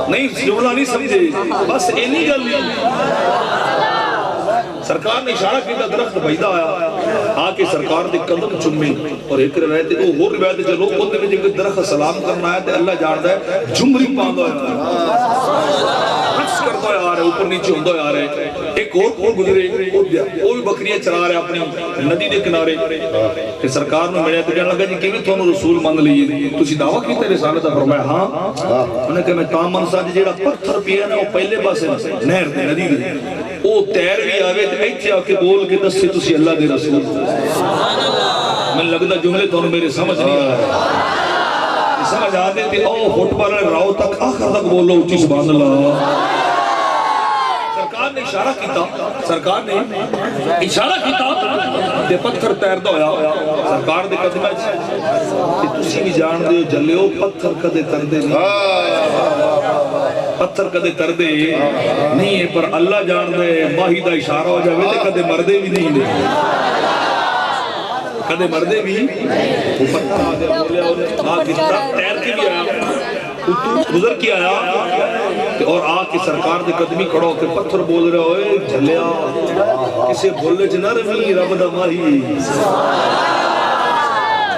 نہیں جملہ نہیں سمجھے بس انہی گل نہیں سرکار نے اشارہ کیا درخت بھیدا آیا آ کے سرکار دے قدم چومے اور ایک روایت او ہور روایت چلو اودے وچ ایک درخت سلام کرنا ہے تے اللہ جاندا ہے جمری پاندا ہے رقص کرتا ہے آ رہا ہے اوپر نیچے ہوندا آ رہا ہے ایک اور گزرے وہ بھی بکریاں چرا رہا ہے اپنی ندی دے کنارے تے سرکار نوں ملیا تے کہن لگا جی کیویں تھانوں رسول من لئیے تسی دعویٰ کیتا رسالت دا فرمایا ہاں انہاں کہ میں تاں من سا جیڑا پتھر پیا نا او پہلے پاسے نہر دے ندی دے او تیر بھی آوے تے ایتھے آ کے بول کے دسے تسی اللہ دے رسول میں لگدا جملے تانوں میرے سمجھ نہیں آ رہے سمجھ آتے تھے او فٹ بال راؤ تک آخر تک بولو اچھی سبحان اللہ سرکار نے اشارہ کیتا تے پتھر تیردا ہویا سرکار دے قدماں تے تسی بھی جان دے جلیو پتھر کدے تردے نہیں پتھر کدے تردے نہیں ہے پر اللہ جان دے ماہی دا اشارہ ہو جاوے تے کدے مردے بھی نہیں دے کدے مردے بھی وہ پتھر آدھے بولیا آگے تیر کے بھی آیا گزر کی آیا اور آ کے سرکار دے قدمی کھڑو کے پتھر بول رہے ہوئے جھلیا کسے بھولے چ نہ رمی رب دا ماہی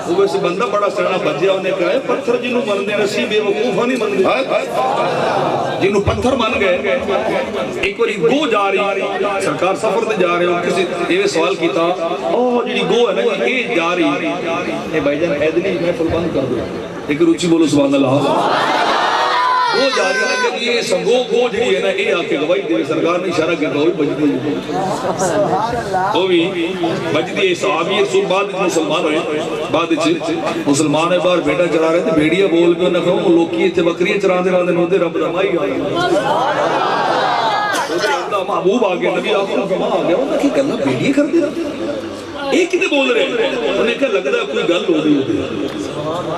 وہ ویسے بندہ بڑا سڑنا بجیا انہیں کہا ہے پتھر جنہوں من دے نصیب ہے وقوفہ نہیں من دے جنہوں پتھر من گئے ایک باری گو جا رہی سرکار سفر دے جا رہے ہو کسی یہ سوال کی تھا اوہ جنہی گو ہے نا یہ جا رہی اے بھائی جان ایدنی محفل بند کر دو ایک روچی بولو سبحان اللہ وہ جا رہی ہے کہ یہ سنگو گو جڑی ہے نا یہ آکے گواہی دے سرکار نے اشارہ کیا وہ بھی بجدی وہ بھی بجدی صحابی رسول بعد مسلمان ہوئے بعد مسلمان ہے باہر بیٹا چلا رہے تھے بھیڑیا بول کے انہیں کہا وہ لوکی تھے بکریاں چران دے رہا دے نوتے رب دمائی آئی محبوب آگے نبی آخر کما آگیا انہیں کی کرنا بھیڑیے کر دے رہا ایک ہی دے بول رہے انہیں کہا لگتا ہے کوئی گل ہو گئی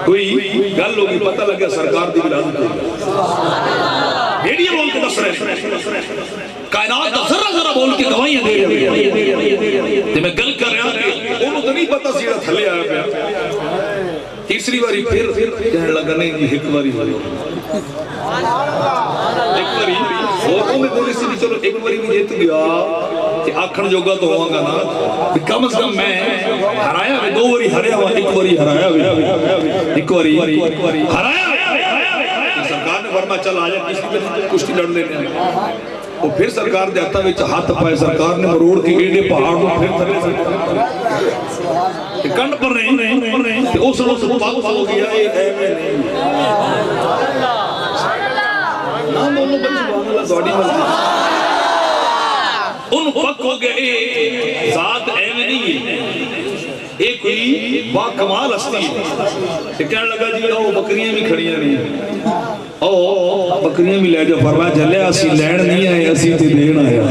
کوئی گل ہوگی پتہ لگیا سرکار دی ولادت ہوگی بھیڑیے بول کے دس رہے کائنات کا ذرہ ذرہ بول کے گواہیاں دے رہے تے میں گل کر رہا کہ انہوں تو نہیں پتا سیڑھا تھلے آیا پیا تیسری باری پھر کہنے لگا نہیں ایک باری اور میں بولی سی بھی چلو ایک باری بھی جیت گیا کہ آکھن جوگا تو ہوا گا نا کم از کم میں ہرایا ہوئے دو باری ہرایا ہوا ایک باری ہرایا ہوئے ایک باری ہرایا سرکار نے فرمایا چل آجا کشتی لڑ لینے اور پھر سرکار دے ہاتھاں وچ ہاتھ پائے سرکار نے مروڑ کے ایڈے پہاڑ کو پھر تھلے کہ کنڈ پر نہیں کہ اس وقت پاک ہو گیا یہ اے میں نام انہوں بچ سبحان اللہ دوڑی مرضی ان پک ہو گئے ذات اے میں نہیں ایک کوئی باکمال ہستی ہے کہنے لگا جی او بکریاں بھی کھڑیاں نہیں او بکریاں بھی لے جا فرمایا جلے اسی لین نہیں آئے اسی تے دین آیا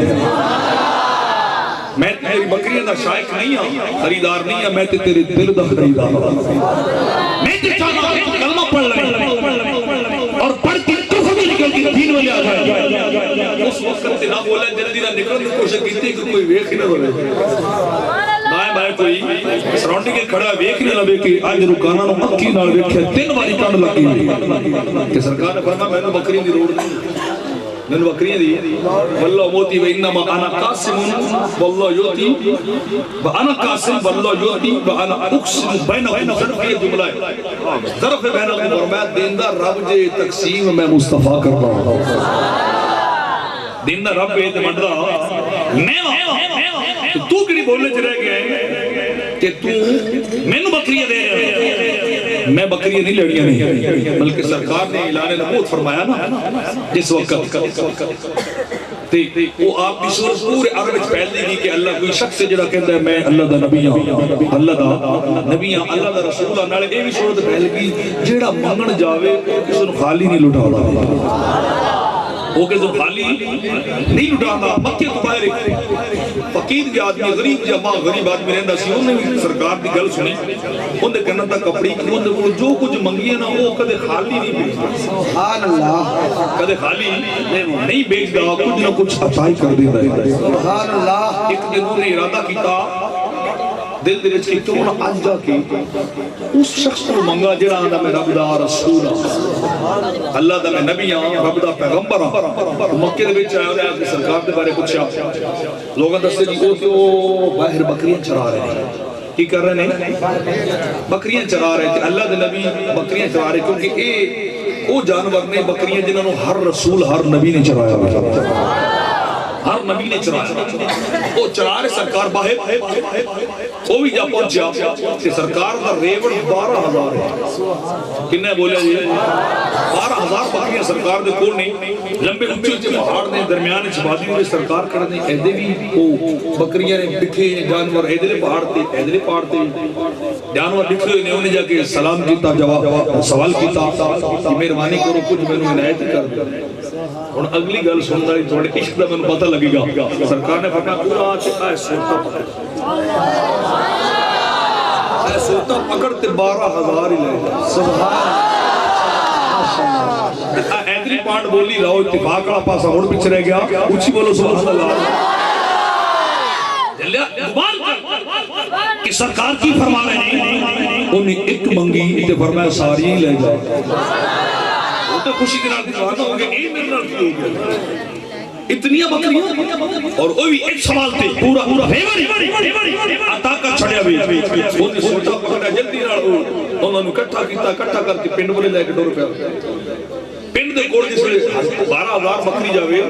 میں تیری بکریاں دا شائق نہیں ہوں خریدار نہیں ہوں میں تیرے دل دا خریدار ہوں میں تے چاہتا ہوں کلمہ پڑھ لیں اور پڑھ کے تو خود نکل کے دین والے آ جائے اس وقت تے نہ بولا جلدی نہ نکلنے کی کوشش کیتی کہ کوئی ویکھ نہ بولے بائیں بائیں کوئی سراؤنڈنگ کے کھڑا ویکھ نہ لبے کہ آج رکانا نو اکی نال ویکھے 3 باری کنڈ لگی کہ سرکار نے فرمایا میں نے بکری دی روڑ دی میں نے بکریاں دی واللہ موتی وانما انا قاسم واللہ یوتی وانا قاسم واللہ یوتی وانا اقسم بینکم ظرف یہ جملہ ہے ظرف بینکم فرمایا دیندہ رب جے تقسیم میں مصطفیٰ کرتا ہوں دیندہ رب ہے تے منڈا میں تو کڑی بولنے چ رہ گئے کہ تو میں نے بکریاں دے رہے میں بکریاں نہیں لڑیاں نہیں بلکہ سرکار نے اعلان نبوت فرمایا نا جس وقت وہ آپ کی صورت پورے عرب وچ پھیل دی گئی کہ اللہ کوئی شخص جڑا کہندا ہے میں اللہ دا نبی ہوں اللہ دا نبی ہوں اللہ دا رسول ہوں نالے اے وی صورت پھیل گئی جڑا منگن جاوے کسے نوں خالی نہیں لٹاوندا وہ کہ جو خالی نہیں لٹانا مکے تو باہر ایک فقیر کے آدمی غریب جمع غریب آدمی رہندا سی انہوں نے سرکار دی گل سنی انہوں کہنا تھا کپڑی انہوں نے جو کچھ منگی ہے نا وہ کدے خالی نہیں بیچتا سبحان اللہ کدے خالی نہیں بیچتا کچھ نہ کچھ عطا کر دیتا ہے سبحان اللہ ایک دن انہوں نے ارادہ کیتا دل دے وچ کیوں نہ اج جا کے اس شخص کو منگا جڑا آندا میں رب دا رسول ہاں اللہ دا میں نبی ہاں رب دا پیغمبر ہاں مکے دے وچ آیا اور سرکار دے بارے پوچھا لوگاں دسے جی او تے باہر بکریاں چرا رہے ہیں کی کر رہے ہیں بکریاں چرا رہے تھے اللہ دے نبی بکریاں چرا رہے کیونکہ اے وہ جانور نے بکریاں جنہوں نے ہر رسول ہر نبی نے چرایا ہر نبی نے چرایا وہ چرا رہے سرکار باہر وہ بھی جا پہنچیا کہ سرکار کا ریوڑ 12,000 ہے کنے بولیا جی 12,000 بکریاں سرکار دے کول نہیں لمبے اونچے اونچے پہاڑ نے درمیان چھبادی ہوئے سرکار کھڑے ایدے بھی وہ بکریاں نے بکھے جانور ایدلے پہاڑ تے جانور بکھے ہوئے انہیں جا کے سلام کیتا جواب سوال کیتا کہ مہربانی کرو کچھ میں نے عنایت کر دیا اور اگلی گل سننا تھوڑے عشق دا میں پتہ لگے گا سرکار نے فرمایا پورا چکا ہے سوتا پکڑتے 12,000 ہی لے سبحان ایندری پانڈ بولی رہو اتفاق کا پاسا موڑ پیچھے رہ گیا اچھی بولو سبحان اللہ کہ سرکار کی فرما رہے ہیں انہیں ایک منگی تے فرمایا ساری ہی لے جاؤ وہ تو خوشی کے نال دیوانا ہو گیا اے میرے نال کی ہو گیا اتنی بکریاں اور وہ بھی ایک سوال تے پورا عطا کا چھڑیا بھی انہیں سوچا پکڑا جلدی نال انہوں نے کٹھا کر کے پنڈ بولے لے کے ڈور پیا پنڈ دے کوڑ جس لئے 12,000 بکری جاوے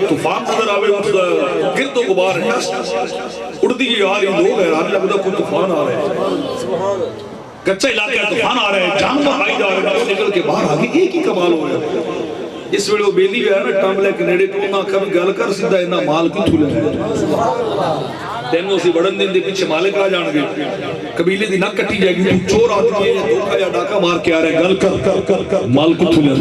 طوفان نظر آوے گرد و غبار اڑتی جی آ رہی لوگ ہے آنے لگتا کوئی طوفان آ رہے ہیں کچھا علاقہ ہے طوفان آ رہے ہیں جانور آئی جا رہے ہیں نکل کے باہر آگے ایک ہی کمال ہو رہا ہے اس ویلے وہ بیلی ہے نا ٹاملے کے نیڑے تو انہاں کبھی گل کر سیدھا انہاں مال کی تھولے تینوں سی بڑھن دن دے پیچھے مالک آ جان گے قبیلے دی نہ کٹی جائے گی تو چور آدمی ہے دھوکا یا ڈاکہ مار کے آ رہے گل کر مال کی تھولے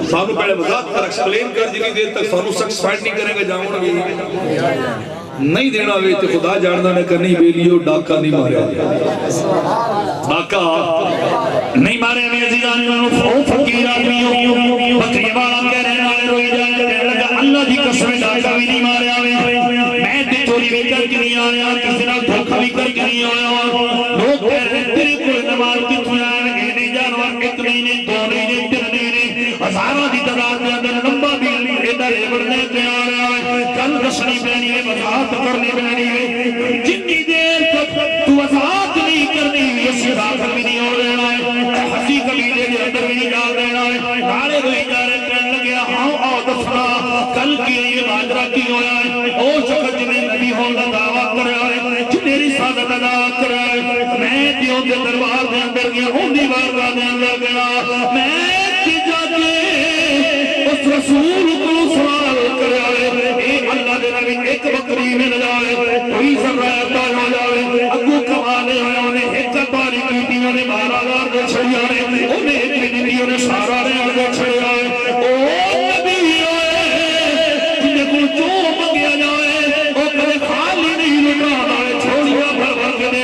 سانو پہلے وضاحت کر ایکسپلین کر جنہی دیر تک سانو سیٹسفائیڈ نہیں کریں گے جاؤں گے نہیں دینا ہوئے تے خدا جاندہ نے کرنی بیلیو ڈاکہ نہیں مارے ڈاکہ نہیں مارے ہوئے عزیزانی فقیر آدمیوں بکری والا کہہ رہے ہیں روئی جائے کہنے لگا اللہ دی قسم ڈاکہ بھی نہیں مارے ہوئے میں تے چوری بھی کر کے نہیں آیا کسی نہ دھوکہ بھی کر کے نہیں آیا لوگ کہہ رہے ہیں تیرے کوئی نمال کی تھویا ہے اینے جانور ایک مہینے 2 مہینے 3 مہینے ہزاروں دی تعداد دے اندر لمبا بھی ادھر بڑھنے پہ آ رہا ہے کل دسنی پہنی ہے وضاحت کرنی پہنی ہے جتنی دیر تک تو وضاحت نہیں کرنی اسی داخل بھی نہیں ہو رہا ہے حسی قبیلے کے اندر بھی نہیں جا رہا ہے نارے ہوئی جا رہے کہنے لگے ہاں آؤ دفنا کل کی یہ ماجرا کی ہویا ہے او شخص جنہیں نبی ہونا دعویٰ کر رہا ہے جنہیں رسالت ادا کر رہا ہے میں دیوں کے دربار دے اندر گیا ہوں دیوار کا دے اندر گیا میں جا کے اس رسول کو سوال کر رہا ہے اے اللہ دے نبی ایک بکری میں نہ جائے کوئی سرائیتا ہو جائے اگو کمانے ہوئے انہیں ایک باری کیٹیوں نے 12,000 دے چھڑی آئے انہیں ایک نیٹیوں نے سارا رہے دے چھڑی آئے او نبی آئے جنہیں کو جو منگیا جائے او کبھی خالی نہیں لٹا آئے چھوڑیا بھر بھر کے دے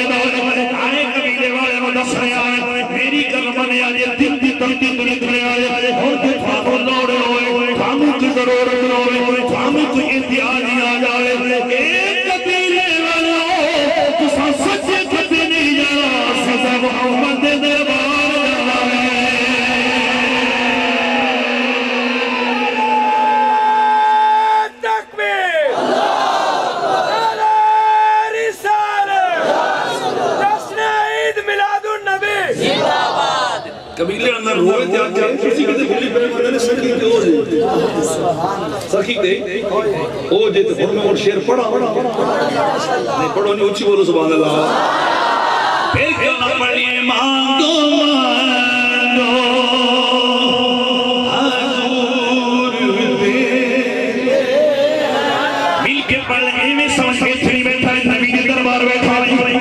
آئے قبیلے والے وہ دس رہے آئے میری کلمہ نے آئے دل دی تلتی دلی دلے آئے اور دل فاقوں لوڑے ہوئے فامو کی ضرورت ہوئے فامو کی انتہاجی آ جائے ایک قبیلے والے تو سچ کبھی نہیں جانا سزا محمد دے دربار جانا ہے تکبیر نعرہ رسالت جشن عید میلاد النبی قبیلے اندر روئے تھے آجا کسی کہتے بھولی پہنے والے نے سخی تے ہو جائے سخی تے ہو جائے تے میں اور شیر پڑھا نہیں پڑھو نہیں اچھی بولو سبحان اللہ پھر کیوں نہ پڑھیے مانگو مانگو حضور دے مل کے پڑھنے میں سمجھ کے چھڑی بیٹھا ہے نبی کے دربار بیٹھا ہے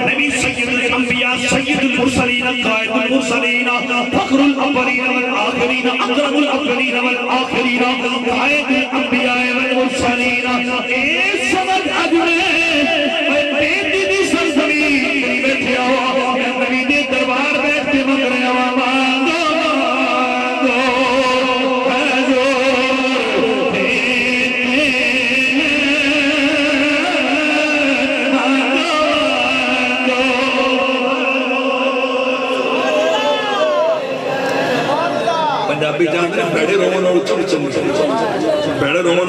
نبی سید الانبیاء سید المرسلین قائد المرسلین فخر الاولین والآخرین اکرم الاولین والآخرین قائد الانبیاء والمرسلین اے سمجھ اجرے بیٹی دی سرزمین بیٹھے ہوا نبی دے دربار بیٹھے مگر ہوا مانگو مانگو حضور دے پنجابی جانتے ہیں بیڑے رومن اور چوب چنگی بیڑے رومن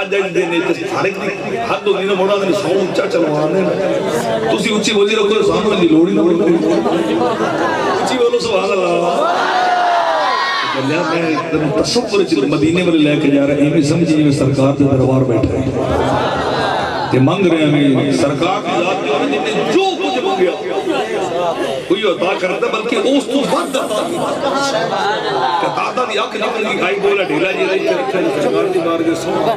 ਅੱਜ ਦੇ ਨੇ ਤੇ ਸਾਰੇ ਦੀ ਹੱਦ ਹੁੰਦੀ ਨਾ ਮੋੜਾ ਦੇ ਸੌ ਉੱਚਾ ਚਲਵਾਉਂਦੇ ਨੇ ਤੁਸੀਂ ਉੱਚੀ ਬੋਲੀ ਰੱਖੋ ਸਾਨੂੰ ਦੀ ਲੋੜ ਹੀ ਨਾ ਪਵੇ ਉੱਚੀ ਬੋਲੋ ਸੁਭਾਨ ਅੱਲਾਹ ਗੱਲਾਂ ਮੈਂ ਤੈਨੂੰ ਤਸੱਵੁਰ ਚ ਮਦੀਨੇ ਵੱਲ ਲੈ ਕੇ ਜਾ ਰਿਹਾ ਐਵੇਂ ਸਮਝੀ ਜਿਵੇਂ ਸਰਕਾਰ ਦੇ ਦਰਬਾਰ ਬੈਠਾ ਹੈ ਤੇ ਮੰਗ ਰਿਹਾ ਮੈਂ ਸਰਕਾਰ ਦੀ ਜ਼ਾਤ ਤੇ ਉਹਨੇ ਜਿੰਨੇ ਜੋ ਕੁਝ ਮੰਗਿਆ ਕੋਈ ਅਦਾ ਕਰਦਾ ਬਲਕਿ ਉਸ ਤੋਂ ਵੱਧ ਅਦਾ ਕਤਾਦਾ ਦੀ ਅੱਖ ਨਿਕਲ ਗਈ ਖਾਈ ਬੋਲਾ ਢੇਲਾ ਜੀ ਰਹੀ ਰੱਖਿਆ ਸਰਕਾਰ ਦੀ ਬਾਰ ਦੇ ਸੋ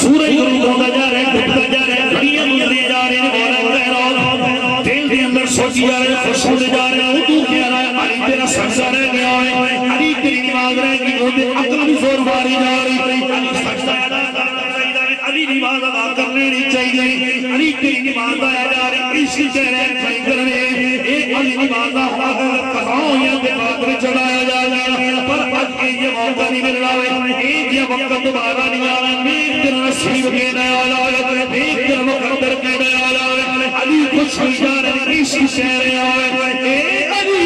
ਸੂਰਜ ਨੂੰ ਡੋਲਦਾ ਜਾ ਰਿਹਾ ਡੁੱਬਦਾ ਜਾ ਰਿਹਾ ਘੜੀਆਂ ਗੁਜ਼ਰਦੀਆਂ ਜਾ ਰਹੀਆਂ ਨੇ ਮੌਲਾ ਕਾਇਨਾਤ ਦਿਲ ਦੇ ਅੰਦਰ ਸੋਚ سوچی جا رہے ہیں، خوش ہوتے جا رہے ہیں، تو کہہ رہا ہے علی تیرا سجدہ رہ گیا ہے، علی تیری نماز رہ گئی، وہ دے عقل بھی زور ماری جا رہی ہے، علی سجدہ ادا کرنا چاہیے، علی نماز ادا کر لینی چاہیے، علی تیری نماز آیا جا رہی، اسی کہہ رہے ہیں کھائی کرنے، ایک علی نماز اگر قضاؤں یا دے بعد میں چڑھایا جا رہا پر آج کے یہ موقع نہیں مل رہا ہے، ایک یہ وقت دوبارہ نہیں آ رہا، ایک دن نصیب کے نیا آیا ہے، ایک دن مقدر کے نیا آیا ہے، علی خوش ہوئی جا رہے اسی کہہ رہے ہیں، اے علی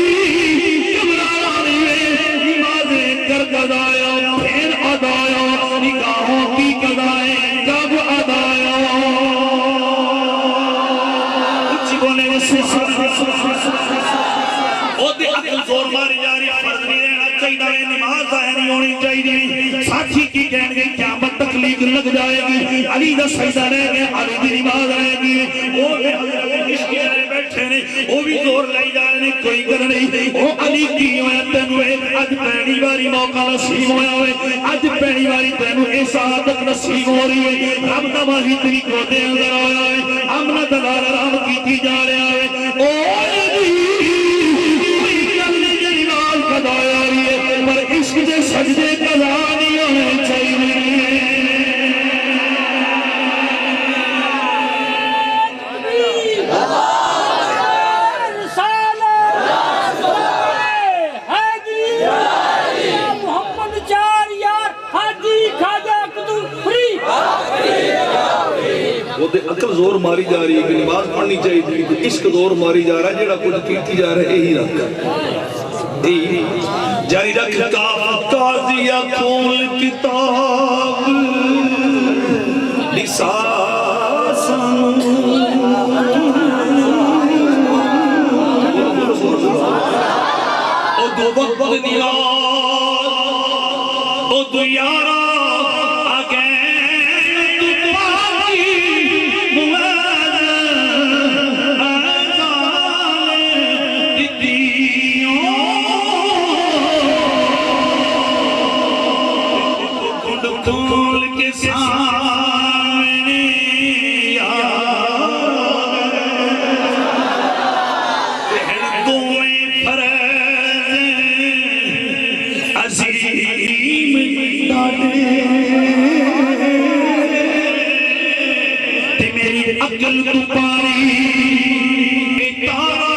کمرانا نہیں نمازیں کر قضایا پھر ادایا نگاہوں کی قضائیں کب ادایا کچھ بولے وہ دے عقل زور ماری جا رہی فرض نہیں رہنا چاہیے نماز ظاہر نہیں ہونی چاہیے ساتھی کی کہنے گے قیامت تکلیف لگ جائے گی علی دا سجدہ رہ گیا علی دی نماز رہ گئی وہ عشق والے بیٹھے نے وہ بھی زور لے جا رہے ہیں کوئی کر نہیں وہ علی کی ہویا تینوں اج پہلی باری موقع نصیب ہویا ہوئے اج پہلی باری تینوں اے سعادت نصیب ہو رہی ہے رب دا واہی تیری گودے اندر آیا ہے امن دلال رام کی جا رہا ہے او علی قضایا رہی ہے پر عشق دے سجدے قضا نہیں ہونے چاہیے محمد چار یار حاجی خواجہ قطب وہ دے عقل زور ماری جا رہی ہے کہ نماز پڑھنی چاہیے تھی عشق زور ماری جا رہا ہے جیڑا کچھ کیتی جا رہا ہے یہی رکھ جاری رکھ قاضیہ کھول کتاب لساسن او دو وقت دیا او دو یارا آگے تو پاکی عقل تو پاری اتارا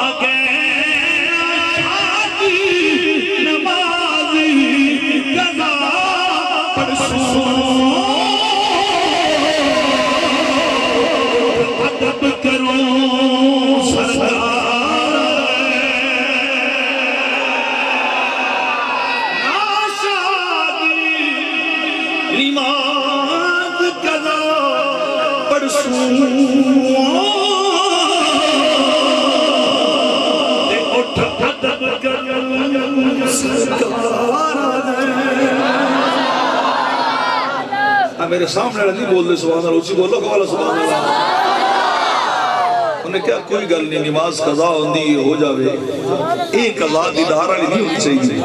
آگے آجادی نمازی قضا پرسوں ادب کرو سردار ناشادی نماز قضا میرے سامنے نہیں بول دے سبحان اللہ اسی بولو کہ سبحان اللہ انہیں کیا کوئی گل نہیں نماز قضا ہوندی ہو جاوے ایک قضا دیدار علی نہیں ہونی چاہیے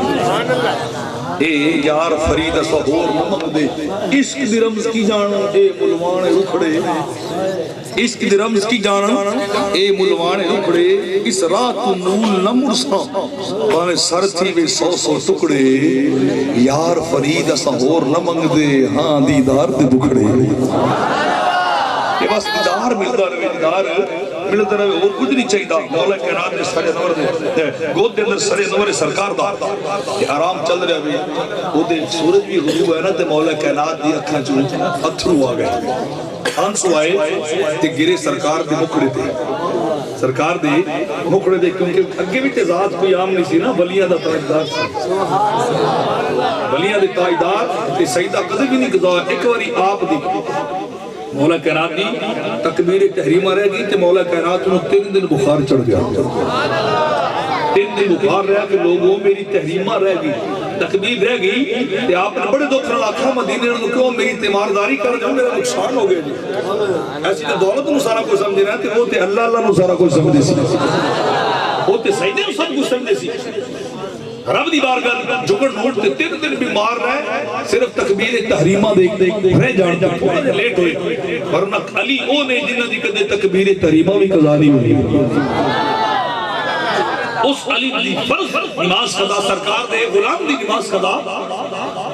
اے یار فرید سہور نمک دے عشق دی رمز کی جانا اے ملوان رکھڑے عشق دی رمز کی جانا اے ملوان رکھڑے اس رات نول نمرسا بانے سر تھی وے سو سو ٹکڑے یار فرید سہور نمک دے ہاں دیدار دے بکھڑے یہ بس دیدار ملتا رہے دیدار ملتا رہے اور کچھ نہیں چاہیے مولا کائنات نے سرے نور دے گود دے اندر سرے نور سرکار دا کہ آرام چل رہا بھی وہ دے سورج بھی غروب ہے نا تے مولا کائنات دی اکھاں چوں اتھرو آ گئے آنسو آئے تے گرے سرکار دے مکھڑے تے سرکار دے مکھڑے دے کیونکہ اگے بھی تضاد کوئی عام نہیں سی نا ولیاں دا تاجدار سی ولیاں دے تاجدار تے سیدہ کدے بھی نہیں گزار ایک واری آپ دی مولا کائنات دی تکبیر تحریمہ رہ گئی تے مولا کائنات انہوں 3 دن بخار چڑھ گیا 3 دن بخار رہا کہ لوگوں میری تحریمہ رہ گئی تکبیر رہ گئی تے آپ نے بڑے دکھ رلاکھا مدینے نے کہو میری تیمارداری کر جاؤ میرا نقصان ہو گیا جی ایسی تے دولت نو سارا کوئی سمجھ رہا ہے تے وہ تے اللہ اللہ نو سارا کوئی سمجھے سی وہ تے سیدے نو سب کچھ سمجھے سی رب دی بارگاہ جھکن نوٹ تے 3 دن بیمار رہے صرف تکبیر تحریمہ دیکھ رہ جان تے تھوڑا جہا لیٹ ہوئے ورنہ علی او نے جنہاں دی کدے تکبیر تحریمہ بھی قضا نہیں ہوئی اس علی دی فرض نماز قضا سرکار دے غلام دی نماز قضا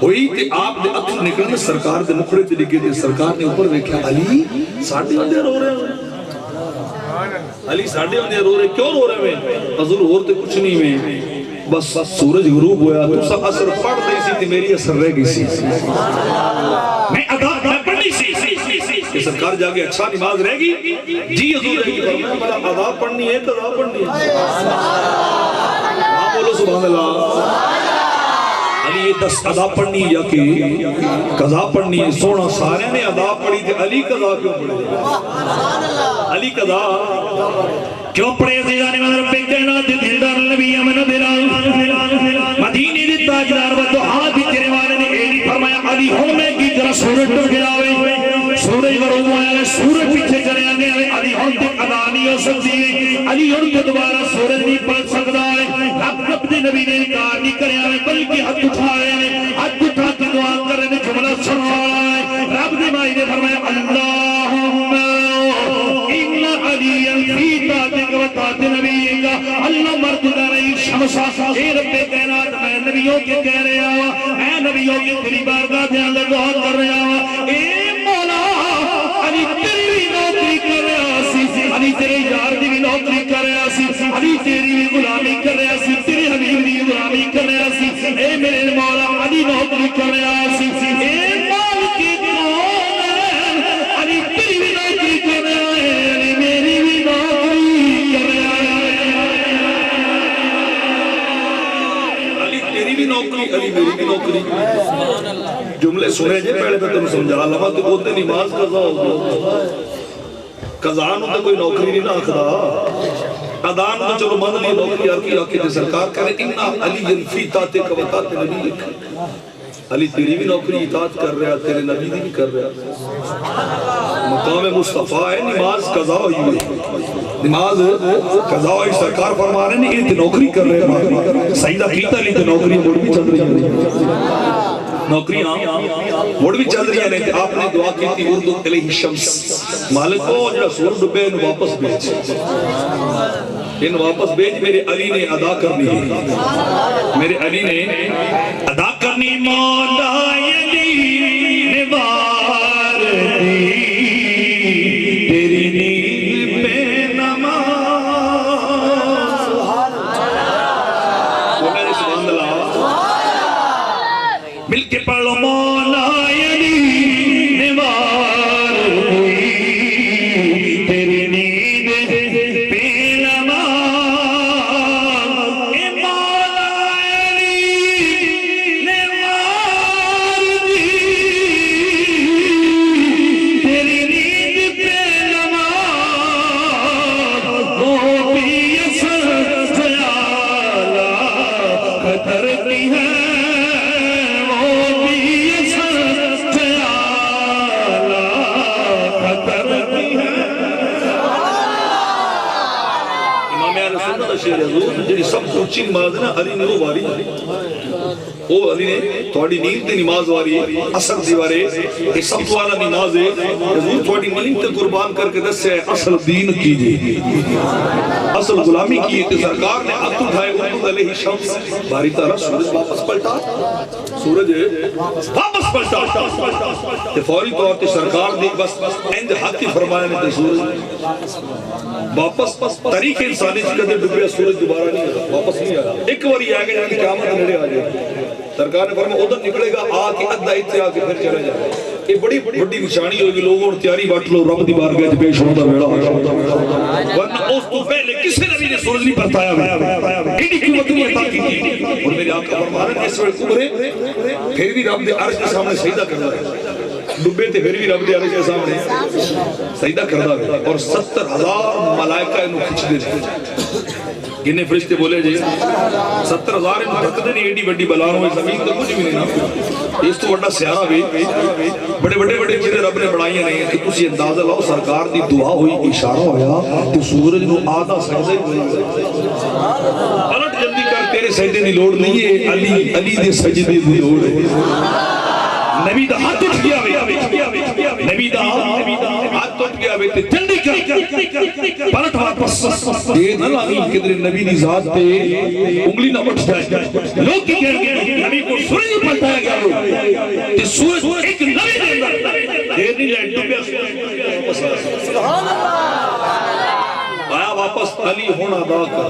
ہوئی تے آپ دے اتھر نکلنے سرکار دے مکھڑے تے لکھے تے سرکار نے اوپر دیکھا علی ساڑھے ہوندے رو رہے ہیں علی ساڑھے ہوندے رو رہے کیوں رو رہے ہیں حضور اور تے کچھ نہیں میں بس سورج غروب ہویا تو سب اثر پڑھ دے سی تے میری اثر رہ گئی سی میں ادا پڑھنی سی کہ سرکار جاگے اچھا نماز رہ گی جی حضور رہ گی فرمایا بڑا ادا پڑھنی ہے قضا پڑھنی ہے ہاں بولو سبحان اللہ علی یہ 10 ادا پڑھنی یا کہ قضا پڑھنی ہے سونا سارے نے ادا پڑھی تھے علی قضا کیوں پڑھے علی قضا کیوں پڑھے زیدانی من رب کائنات دلدار نبی امن دلال مدینے دی تاجدار و دعا دی تیرے والے نے ایلی فرمایا علی ہوں میں کی طرح سورج ٹر گراوے سورج غروب ہویا سورج پیچھے چلے آگے علی ہوں تے ادا نہیں ہو سکتی ہے علی ہوں تے دوبارہ سورج نہیں پڑھ سکتا ہے رب دی نبی نے انکار نہیں کرے آئے بلکہ ہاتھ اٹھائے ہاتھ اٹھا کے دعا کر رہے ہیں جملہ سنو رہا ہے رب دی مائی نے فرمایا اللہم ان علی فی تاتک و تات نبی کا اللہ مرد دارئی شمسا اے رب کائنات میں نبیوں کے کہہ رہے آوا اے نبیوں کے تیری بارگاہ دے اندر دعا کر رہے آوا اے مولا علی تیری نوکری کر رہے آسی علی تیرے یار دی بھی نوکری کر رہے آسی علی تیری بھی غلامی کر رہے آسی تیرے حبیب دی غلامی کر رہے آسی اے میرے مولا علی نوکری کر رہے آسی اے مالک کون علی تیری بھی نوکری کر رہے آئے علی میری بھی نوکری کر رہے آئے علی تیری بھی نوکری علی میری بھی نوکری جملے سنے جے پہلے تو تم سمجھا لما تو بولتے نماز قضا ہو قضا نو تو کوئی نوکری نہیں نہ اخدا ادان تو چلو من نہیں نوکری ہر کی آکے سرکار کرے انا علی فی تاتک و تات نبی علی تیری بھی نوکری اطاعت کر رہا تیرے نبی بھی کر رہا مقام مصطفیٰ ہے نماز قضا ہوئی نماز قضا ہوئی سرکار فرما رہے ہیں یہ نوکری کر رہے سیدہ کیتا لی تو نوکری موڑ بھی چل رہی ہے نوکری موڑ بھی چل رہی ہے آپ نے دعا کی تھی اردو علیہ شمس مالک کو جڑا سور ڈبے ان واپس بیچ ان واپس بیچ میرے علی نے ادا کرنی ہے میرے علی نے ادا کرنی مولا علی نے بار دی تیری نیند پہ نماز سبحان اللہ مل کے پڑھ لو مولا علی نے بار دی تیری نیند پہ جی سب اونچی نماز نا علی نے وہ واری او علی نے تھوڑی نیند تے نماز واری اصل دیوارے یہ سب تو والا نماز ہے حضور تھوڑی نیند تے قربان کر کے دسے اصل دین کیجئے اصل غلامی کیے تے سرکار نے ہاتھ اٹھائے اردو علیہ شمس باری طرح سورج واپس پلٹا سورج واپس پلٹا تے فوری طور تے سرکار نے بس اند ہاتھ فرمایا نے تے سورج واپس طریق انسانی کدے ڈوبیا سورج دوبارہ نہیں واپس نہیں آیا ایک باری آ گیا کہ قیامت نیڑے آ جائے سرکار نے فرمایا ادھر نکلے گا آ کے ادھا اتنے آ کے پھر چلا جائے یہ بڑی بڑی نشانی ہوگی لوگوں نے تیاری بٹ لو رب دی بارگاہ وچ پیش ہونا ویلا ورنہ اس تو پہلے کسی نبی نے سورج نہیں پرتایا ایڈی قوت نہیں عطا کی اور میرے آقا فرما رہے ہیں اس وقت عمرے پھر بھی رب دے عرش کے سامنے سجدہ کرنا ہے ڈبے تے پھر بھی رب دے عرش کے سامنے سجدہ کرنا ہے اور 70,000 ملائکہ انہوں کھچ دے گنے فرشتے بولے جی 70,000 انہوں رکھ دے نہیں ایڈی بڑی بلان ہوئے زمین تو کچھ بھی نہیں اس تو بڑا سیارہ بھی بڑے بڑے بڑے چیزیں رب نے بڑھائیاں نہیں کہ تسی اندازہ لاؤ سرکار دی دعا ہوئی اشارہ ہویا تو سورج نو آدھا سجدہ ہی پلٹ جلدی کر تیرے سجدے دی لوڑ نہیں ہے، علی دے سجدے دی لوڑ ہے۔ نبی دا ہاتھ اٹھ گیا وے، نبی دا ہاتھ اٹھ گیا وے تے جلدی کر پلٹ واپس یہ نہ لانی کدھر نبی دی ذات تے انگلی نہ اٹھ جائے۔ لوگ کی کہہ گئے نبی کو سورج نہیں پلٹایا گیا تے سورج ایک نبی دے اندر دیر نہیں جائے ڈوبیا سبحان اللہ آیا واپس علی ہونا دا کر۔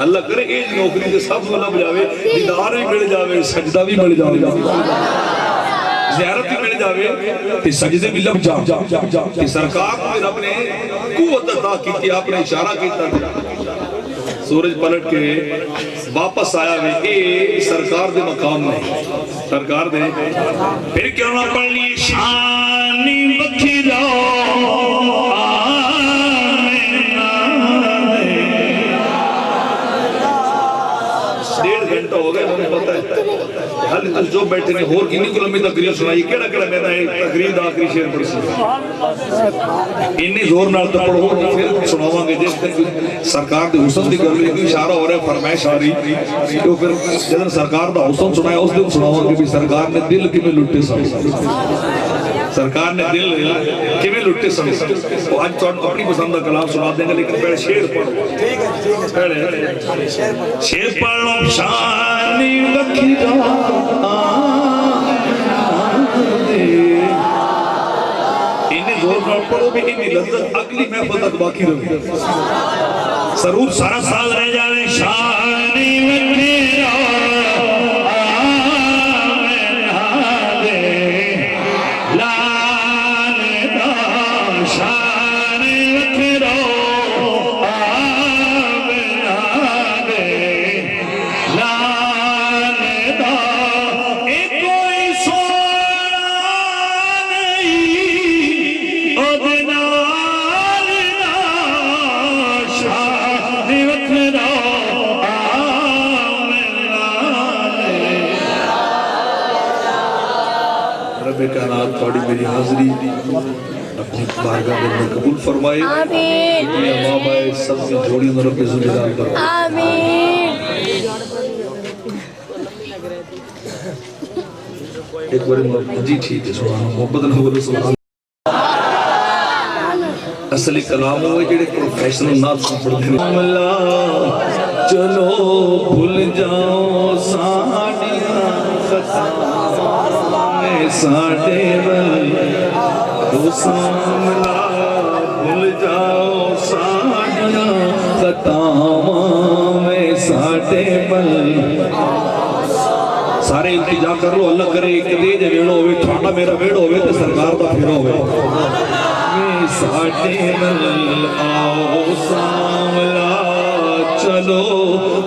اللہ کرے ایج نوکری دے سب کو لب جاوے، دیدار بھی مل جاوے، سجدہ بھی مل جاوے، زیارت بھی مل جاوے تے سجدے بھی لب جا تے سرکار کو رب نے قوت عطا کی، آپ نے اشارہ کیتا سورج پلٹ کے واپس آیا وے اے سرکار دے مقام میں سرکار دے پھر کیوں نہ پڑھ لی شانی بکھی جاؤ 1.5 گھنٹہ ہو گیا ہمیں پتہ ہے حال جو بیٹھے نے اور کنی کو لمبی تقریر سنائی کیڑا میں نے تقریر دا آخری شعر پڑھ سی انہی زور نال تو پڑھو پھر سناواں گے جس دن سرکار دے حسن دی گل ہوئی اشارہ ہو رہا ہے فرمائش آ رہی تو پھر جدن سرکار دا حسن سنایا اس دن سناواں گے بھی سرکار نے دل کیویں لٹے سن سرکار نے دل کیویں لٹے سن وہ آج تو اپنی پسند کا کلام سنا دیں گے لیکن پہلے شعر پڑھو شعر پڑھو شانی رکھی جا انہیں زور نہ پڑھو بھی انہیں لذت اگلی محفل تک باقی رہے سرور سارا سال رہ جاوے شانی رکھی جا کائنات تھوڑی میری حاضری اپنی بارگاہ میں قبول فرمائے آمین ماں بائے سب کی جوڑی میں رب ذوالجلال پر آمین ایک بار جی ٹھیک ہے سبحان محبت نہ بولو سبحان اصلی کلام ہوئے جڑے پروفیشنل نات سن پڑھتے ہیں چلو بھول جاؤ ساڑیاں خطایں ساڑے بل تو ساملا بھول جاؤ ساڑیاں خطاں میں ساڑے بل سارے التجا کر لو اللہ کرے ایک دے جے ویڑو ہوئے تھوڑا میرا ویڑو ہوئے تو سرکار کا پھیرو ہوئے میں ساڑے بل آؤ ساملا چلو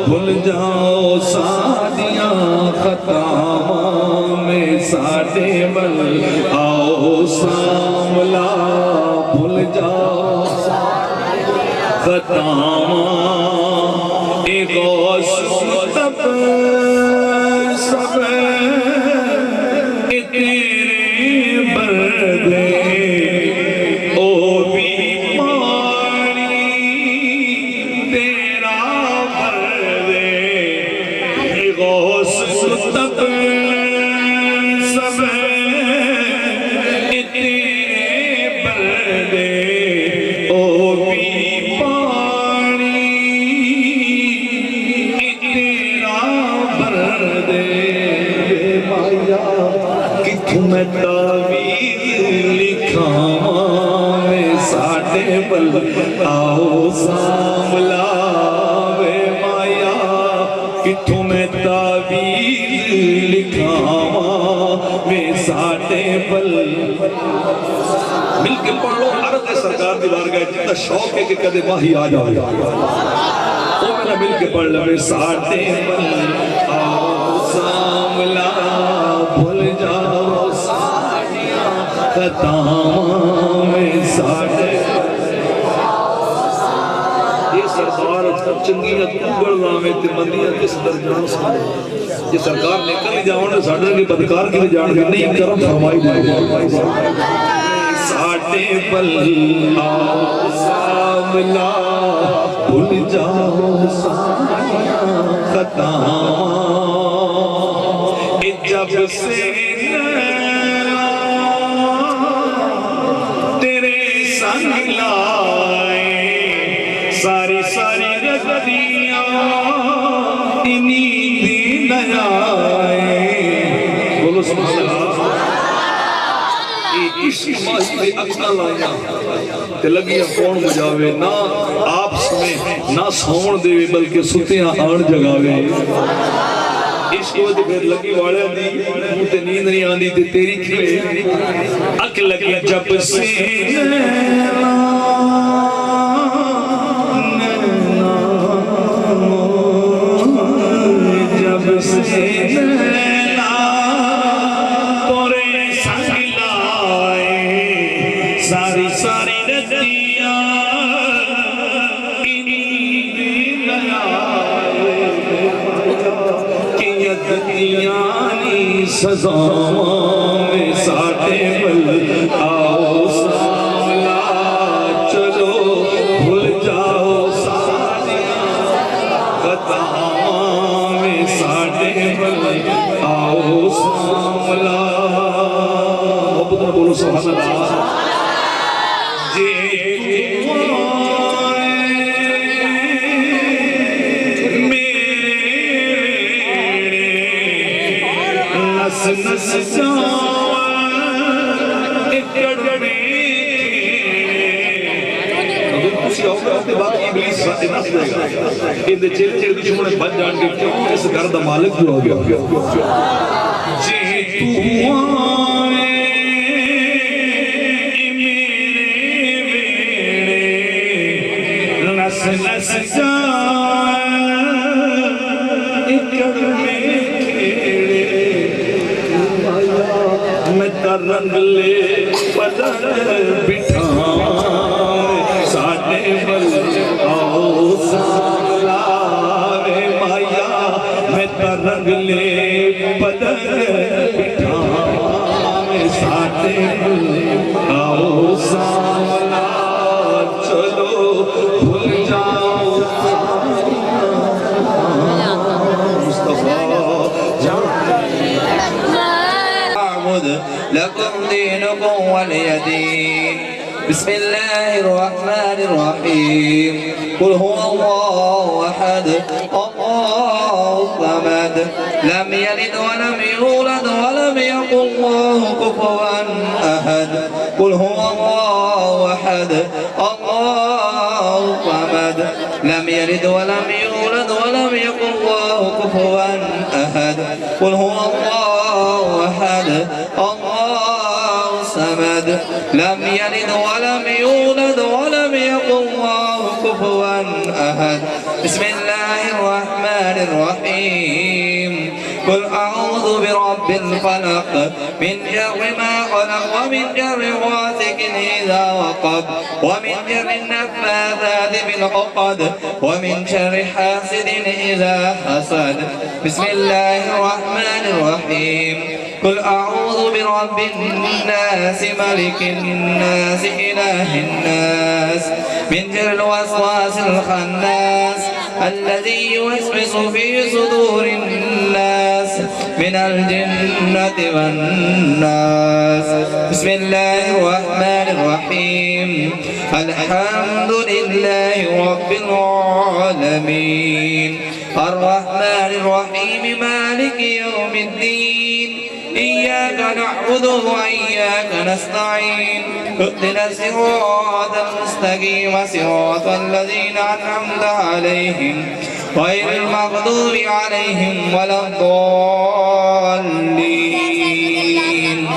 بھول جاؤ ساڑیاں خطاں میں ساڑے بل آؤ ساملا بھول جاؤ خطاں اے غوث تب سب اے تیرے بردے او بیماری تیرا بردے اے غوث تب سب اے تیرے بردے او بیماری تیرا بردے کتھوں میں تعویذ لکھاواں میں ساڑے بل آؤ ساملا وے مایا کتھوں میں تعویذ لکھاواں میں ساڑے بل مل کے پڑھ لو عرض سرکار دی بارگاہ جتنا شوق ہے کہ کدے ماہی آ جاؤ وہ میرا مل کے پڑھ لو ساڑے بل آؤ ساملا بھول جاؤ ساڑیاں خطاں میں ساڑے یہ سرکار چنگیاں کنگڑ نامے تے مندیاں کس درجان سامنے یہ سرکار نکل جاؤں نے ساڑے کے بدکار کے جان کے نہیں کرم فرمائی دے ساڑے بل آؤ ساملا بھول جاؤ ساڑیاں خطاواں جب سے تیرے سنگ لائے ساری ساری رتیاں انہی دن آئے بولو سبحان اللہ عشق ماہی دے اکھا لائیا تے لگیاں کون بجاوے نہ آپ سمیں نہ سون دے بلکہ ستیاں آن جگاوے عشق وہ پھر لگی واڑے دی تے نیند نہیں آندی تے تیری کھوے اک لگی جب سے جب سے ساری ساری رتیاں کیتیانی سزاواں میں ساٹھے بل آؤ ساملا چلو بھول جاؤ ساریاں خطاواں میں ساٹھے بل آؤ ساملا محبت میں بولو سبحان اللہ نس جاؤں اکڑنے اگر کسی آؤں بعد ابلیس ساتھے نس دے گا ان دے چیلے چیلے دشمنے بن جان کے کیوں اس گھر دا مالک جو ہو گیا جی تو آئے نس جاؤں اکڑنے میں رنگ لے بدن بٹھائیں ساٹھے بل آؤ سالارے مایا میں رنگ لے بدن بٹھائیں ساٹھے بل آؤ سالار چلو بھول جاؤ مصطفیٰ لكم دينكم ولي دين بسم الله الرحمن الرحيم قل هو الله أحد الله الصمد لم يلد ولم يولد ولم يكن له كفوا أحد قل هو الله أحد الله الصمد لم يلد ولم يولد ولم يكن له كفوا أحد قل هو الله أحد الله الصمد لم يلد ولم يولد ولم يكن له كفوا أحد بسم الله الرحمن الرحيم قل أعوذ برب الفلق من شر ما خلق ومن شر غاسق إذا وقب ومن شر النفاثات في العقد ومن شر حاسد إذا حسد بسم الله الرحمن الرحيم قل أعوذ برب الناس ملك الناس إله الناس من شر الوسواس الخناس الذي يوسوس في صدور الناس من الجنة والناس بسم الله الرحمن الرحيم الحمد لله رب العالمين الرحمن الرحيم مالك يوم الدين إياك نعبد وإياك نستعين اهدنا الصراط المستقيم صراط الذين أنعمت عليهم غير المغضوب عليهم ولا الضالين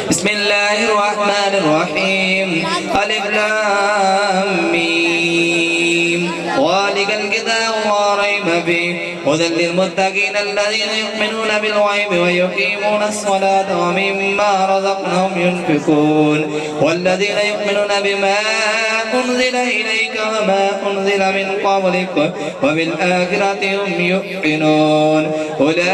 بسم الله الرحمن الرحيم ألف لام ميم ذلك الكتاب لا ريب فيه هدى للمتقين الذين يؤمنون بالغيب ويقيمون الصلاة ومما رزقناهم ينفقون والذين يؤمنون بما أنزل إليك وما أنزل من قبلك وبالآخرة هم يؤمنون أولئك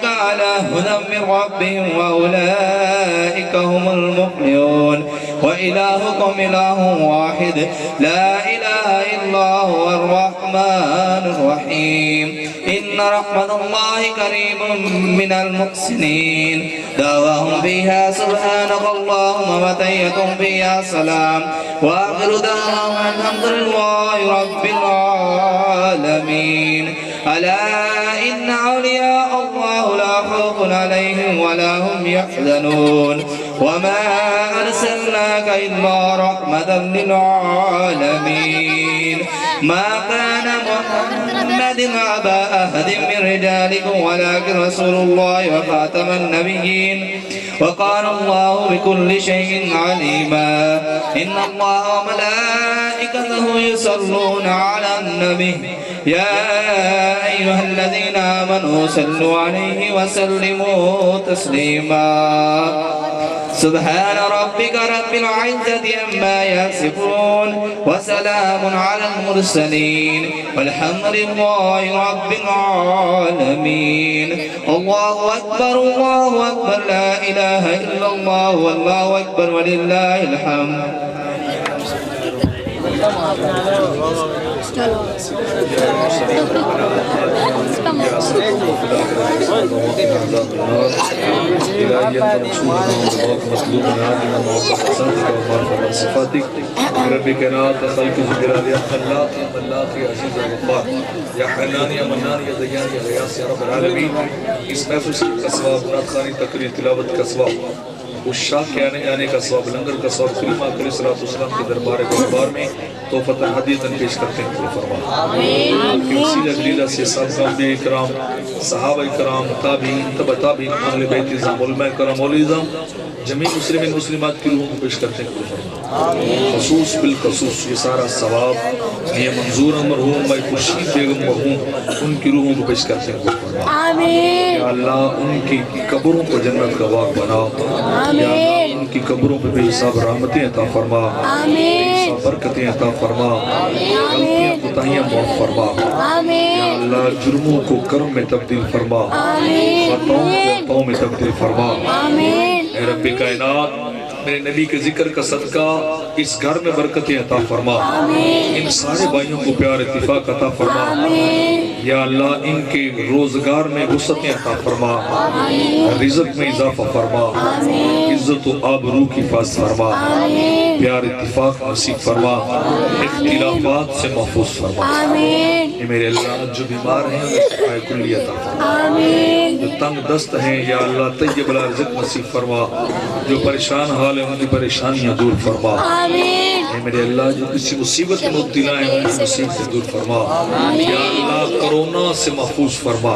على هدى من ربهم وأولئك هم المفلحون وإلهكم إله واحد لا إله إلا هو الرحمن الرحيم إن رحمة الله قريب من المحسنين دعواهم فيها سبحانك اللهم وتحيتهم فيها سلام وآخر دعواهم الحمد لله رب العالمين ألا إن أولياء الله لا خوف عليهم ولا هم يحزنون وما أرسلناك إلا رحمة للعالمين ما كان محمد أبا أحد من رجالكم ولكن رسول الله وخاتم النبيين وقال الله بكل شيء عليما إن الله وملائكته يصلون على النبي يا أيها الذين آمنوا صلوا عليه وسلموا تسليما سبحان ربك رب العزة عما يصفون وسلام على المرسلين والحمد لله رب العالمين الله أكبر لا إله إلا الله والله أكبر ولله الحمد ربی کائنات خلق جلال یا خلاق یا ملاق یا عزیز و غفار یا حنان یا منان یا دیان یا غیاس یا رب العالمین اس محفل کا ثواب نعت خوانی تقریر تلاوت کا ثواب اس شاہ کے آنے جانے کا ثواب لنگر کا ثواب کلمہ علیہ السلام کے دربار میں توفت ہدیتاً پیش کرتے ہیں قبول فرما کہ اسی جلیلہ سے سابقہ انبیاء کرام صحابہ کرام تابعین تبع تابعین اہل بیت نظام علماء کرام مولیزم جمیع مسلمین مسلمات کی روحوں کو پیش کرتے ہیں قبول فرما خصوص بالخصوص یہ سارا ثواب یہ منظور مرحوم بھائی خورشید بیگم مرحوم ان کی روحوں کو پیش کرتے ہیں قبول فرما یا اللہ ان کی قبروں کو جنت کا باغ بنا یا اللہ ان کی قبروں پہ بے حساب رحمتیں عطا فرما بے حساب برکتیں عطا فرما غلطیاں کوتاہیاں معاف فرما یا اللہ جرموں کو کرم میں تبدیل فرما خطاؤں کو عطاؤں میں تبدیل فرما اے رب کائنات میرے نبی کے ذکر کا صدقہ اس گھر میں برکتیں عطا فرما ان سارے بھائیوں کو پیار اتفاق عطا فرما یا اللہ ان کے روزگار میں وسعتیں عطا فرما رزق میں اضافہ فرما عزت و آبرو کی حفاظت فرما پیار اتفاق نصیب فرما اختلافات سے محفوظ فرما اے میرے اللہ جو بیمار ہیں شفائے کلی عطا فرما جو تنگ دست ہیں یا اللہ طیب رزق نصیب فرما جو پریشان حال ہیں ان کی پریشانیاں دور فرما اے میرے اللہ جو کسی مصیبت میں مبتلا ہیں ان کی مصیبتیں دور فرما یا اللہ کرونا سے محفوظ فرما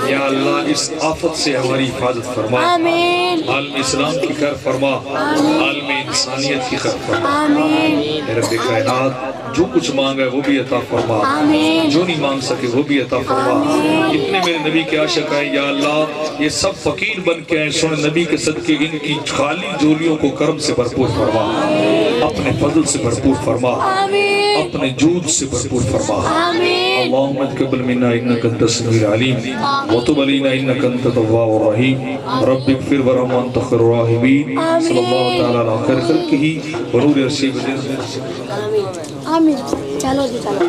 یا اللہ اس آفت سے ہماری حفاظت فرما عالم اسلام کی خیر فرما عالم انسانیت کی خیر فرما اے رب کائنات جو کچھ مانگا ہے وہ بھی عطا فرما جو نہیں مانگ سکے وہ بھی عطا فرما اتنے میرے نبی کے عاشق ہیں یا اللہ یہ سب فقیر بن کے ہیں سن نبی کے صدقے ان کی خالی جولیوں کو کرم سے بھرپور فرما اپنے فضل سے بھرپور فرما اپنے جود سے بھرپور فرما اللہم اتقبل منا انک انت السمیع العلیم وتب علینا انک انت التواب الرحیم رب اغفر ورحم وانت خیر الراحمین صلی اللہ تعالی علی خیر خلقہ ونور عرشہ آمین چلو جی چلو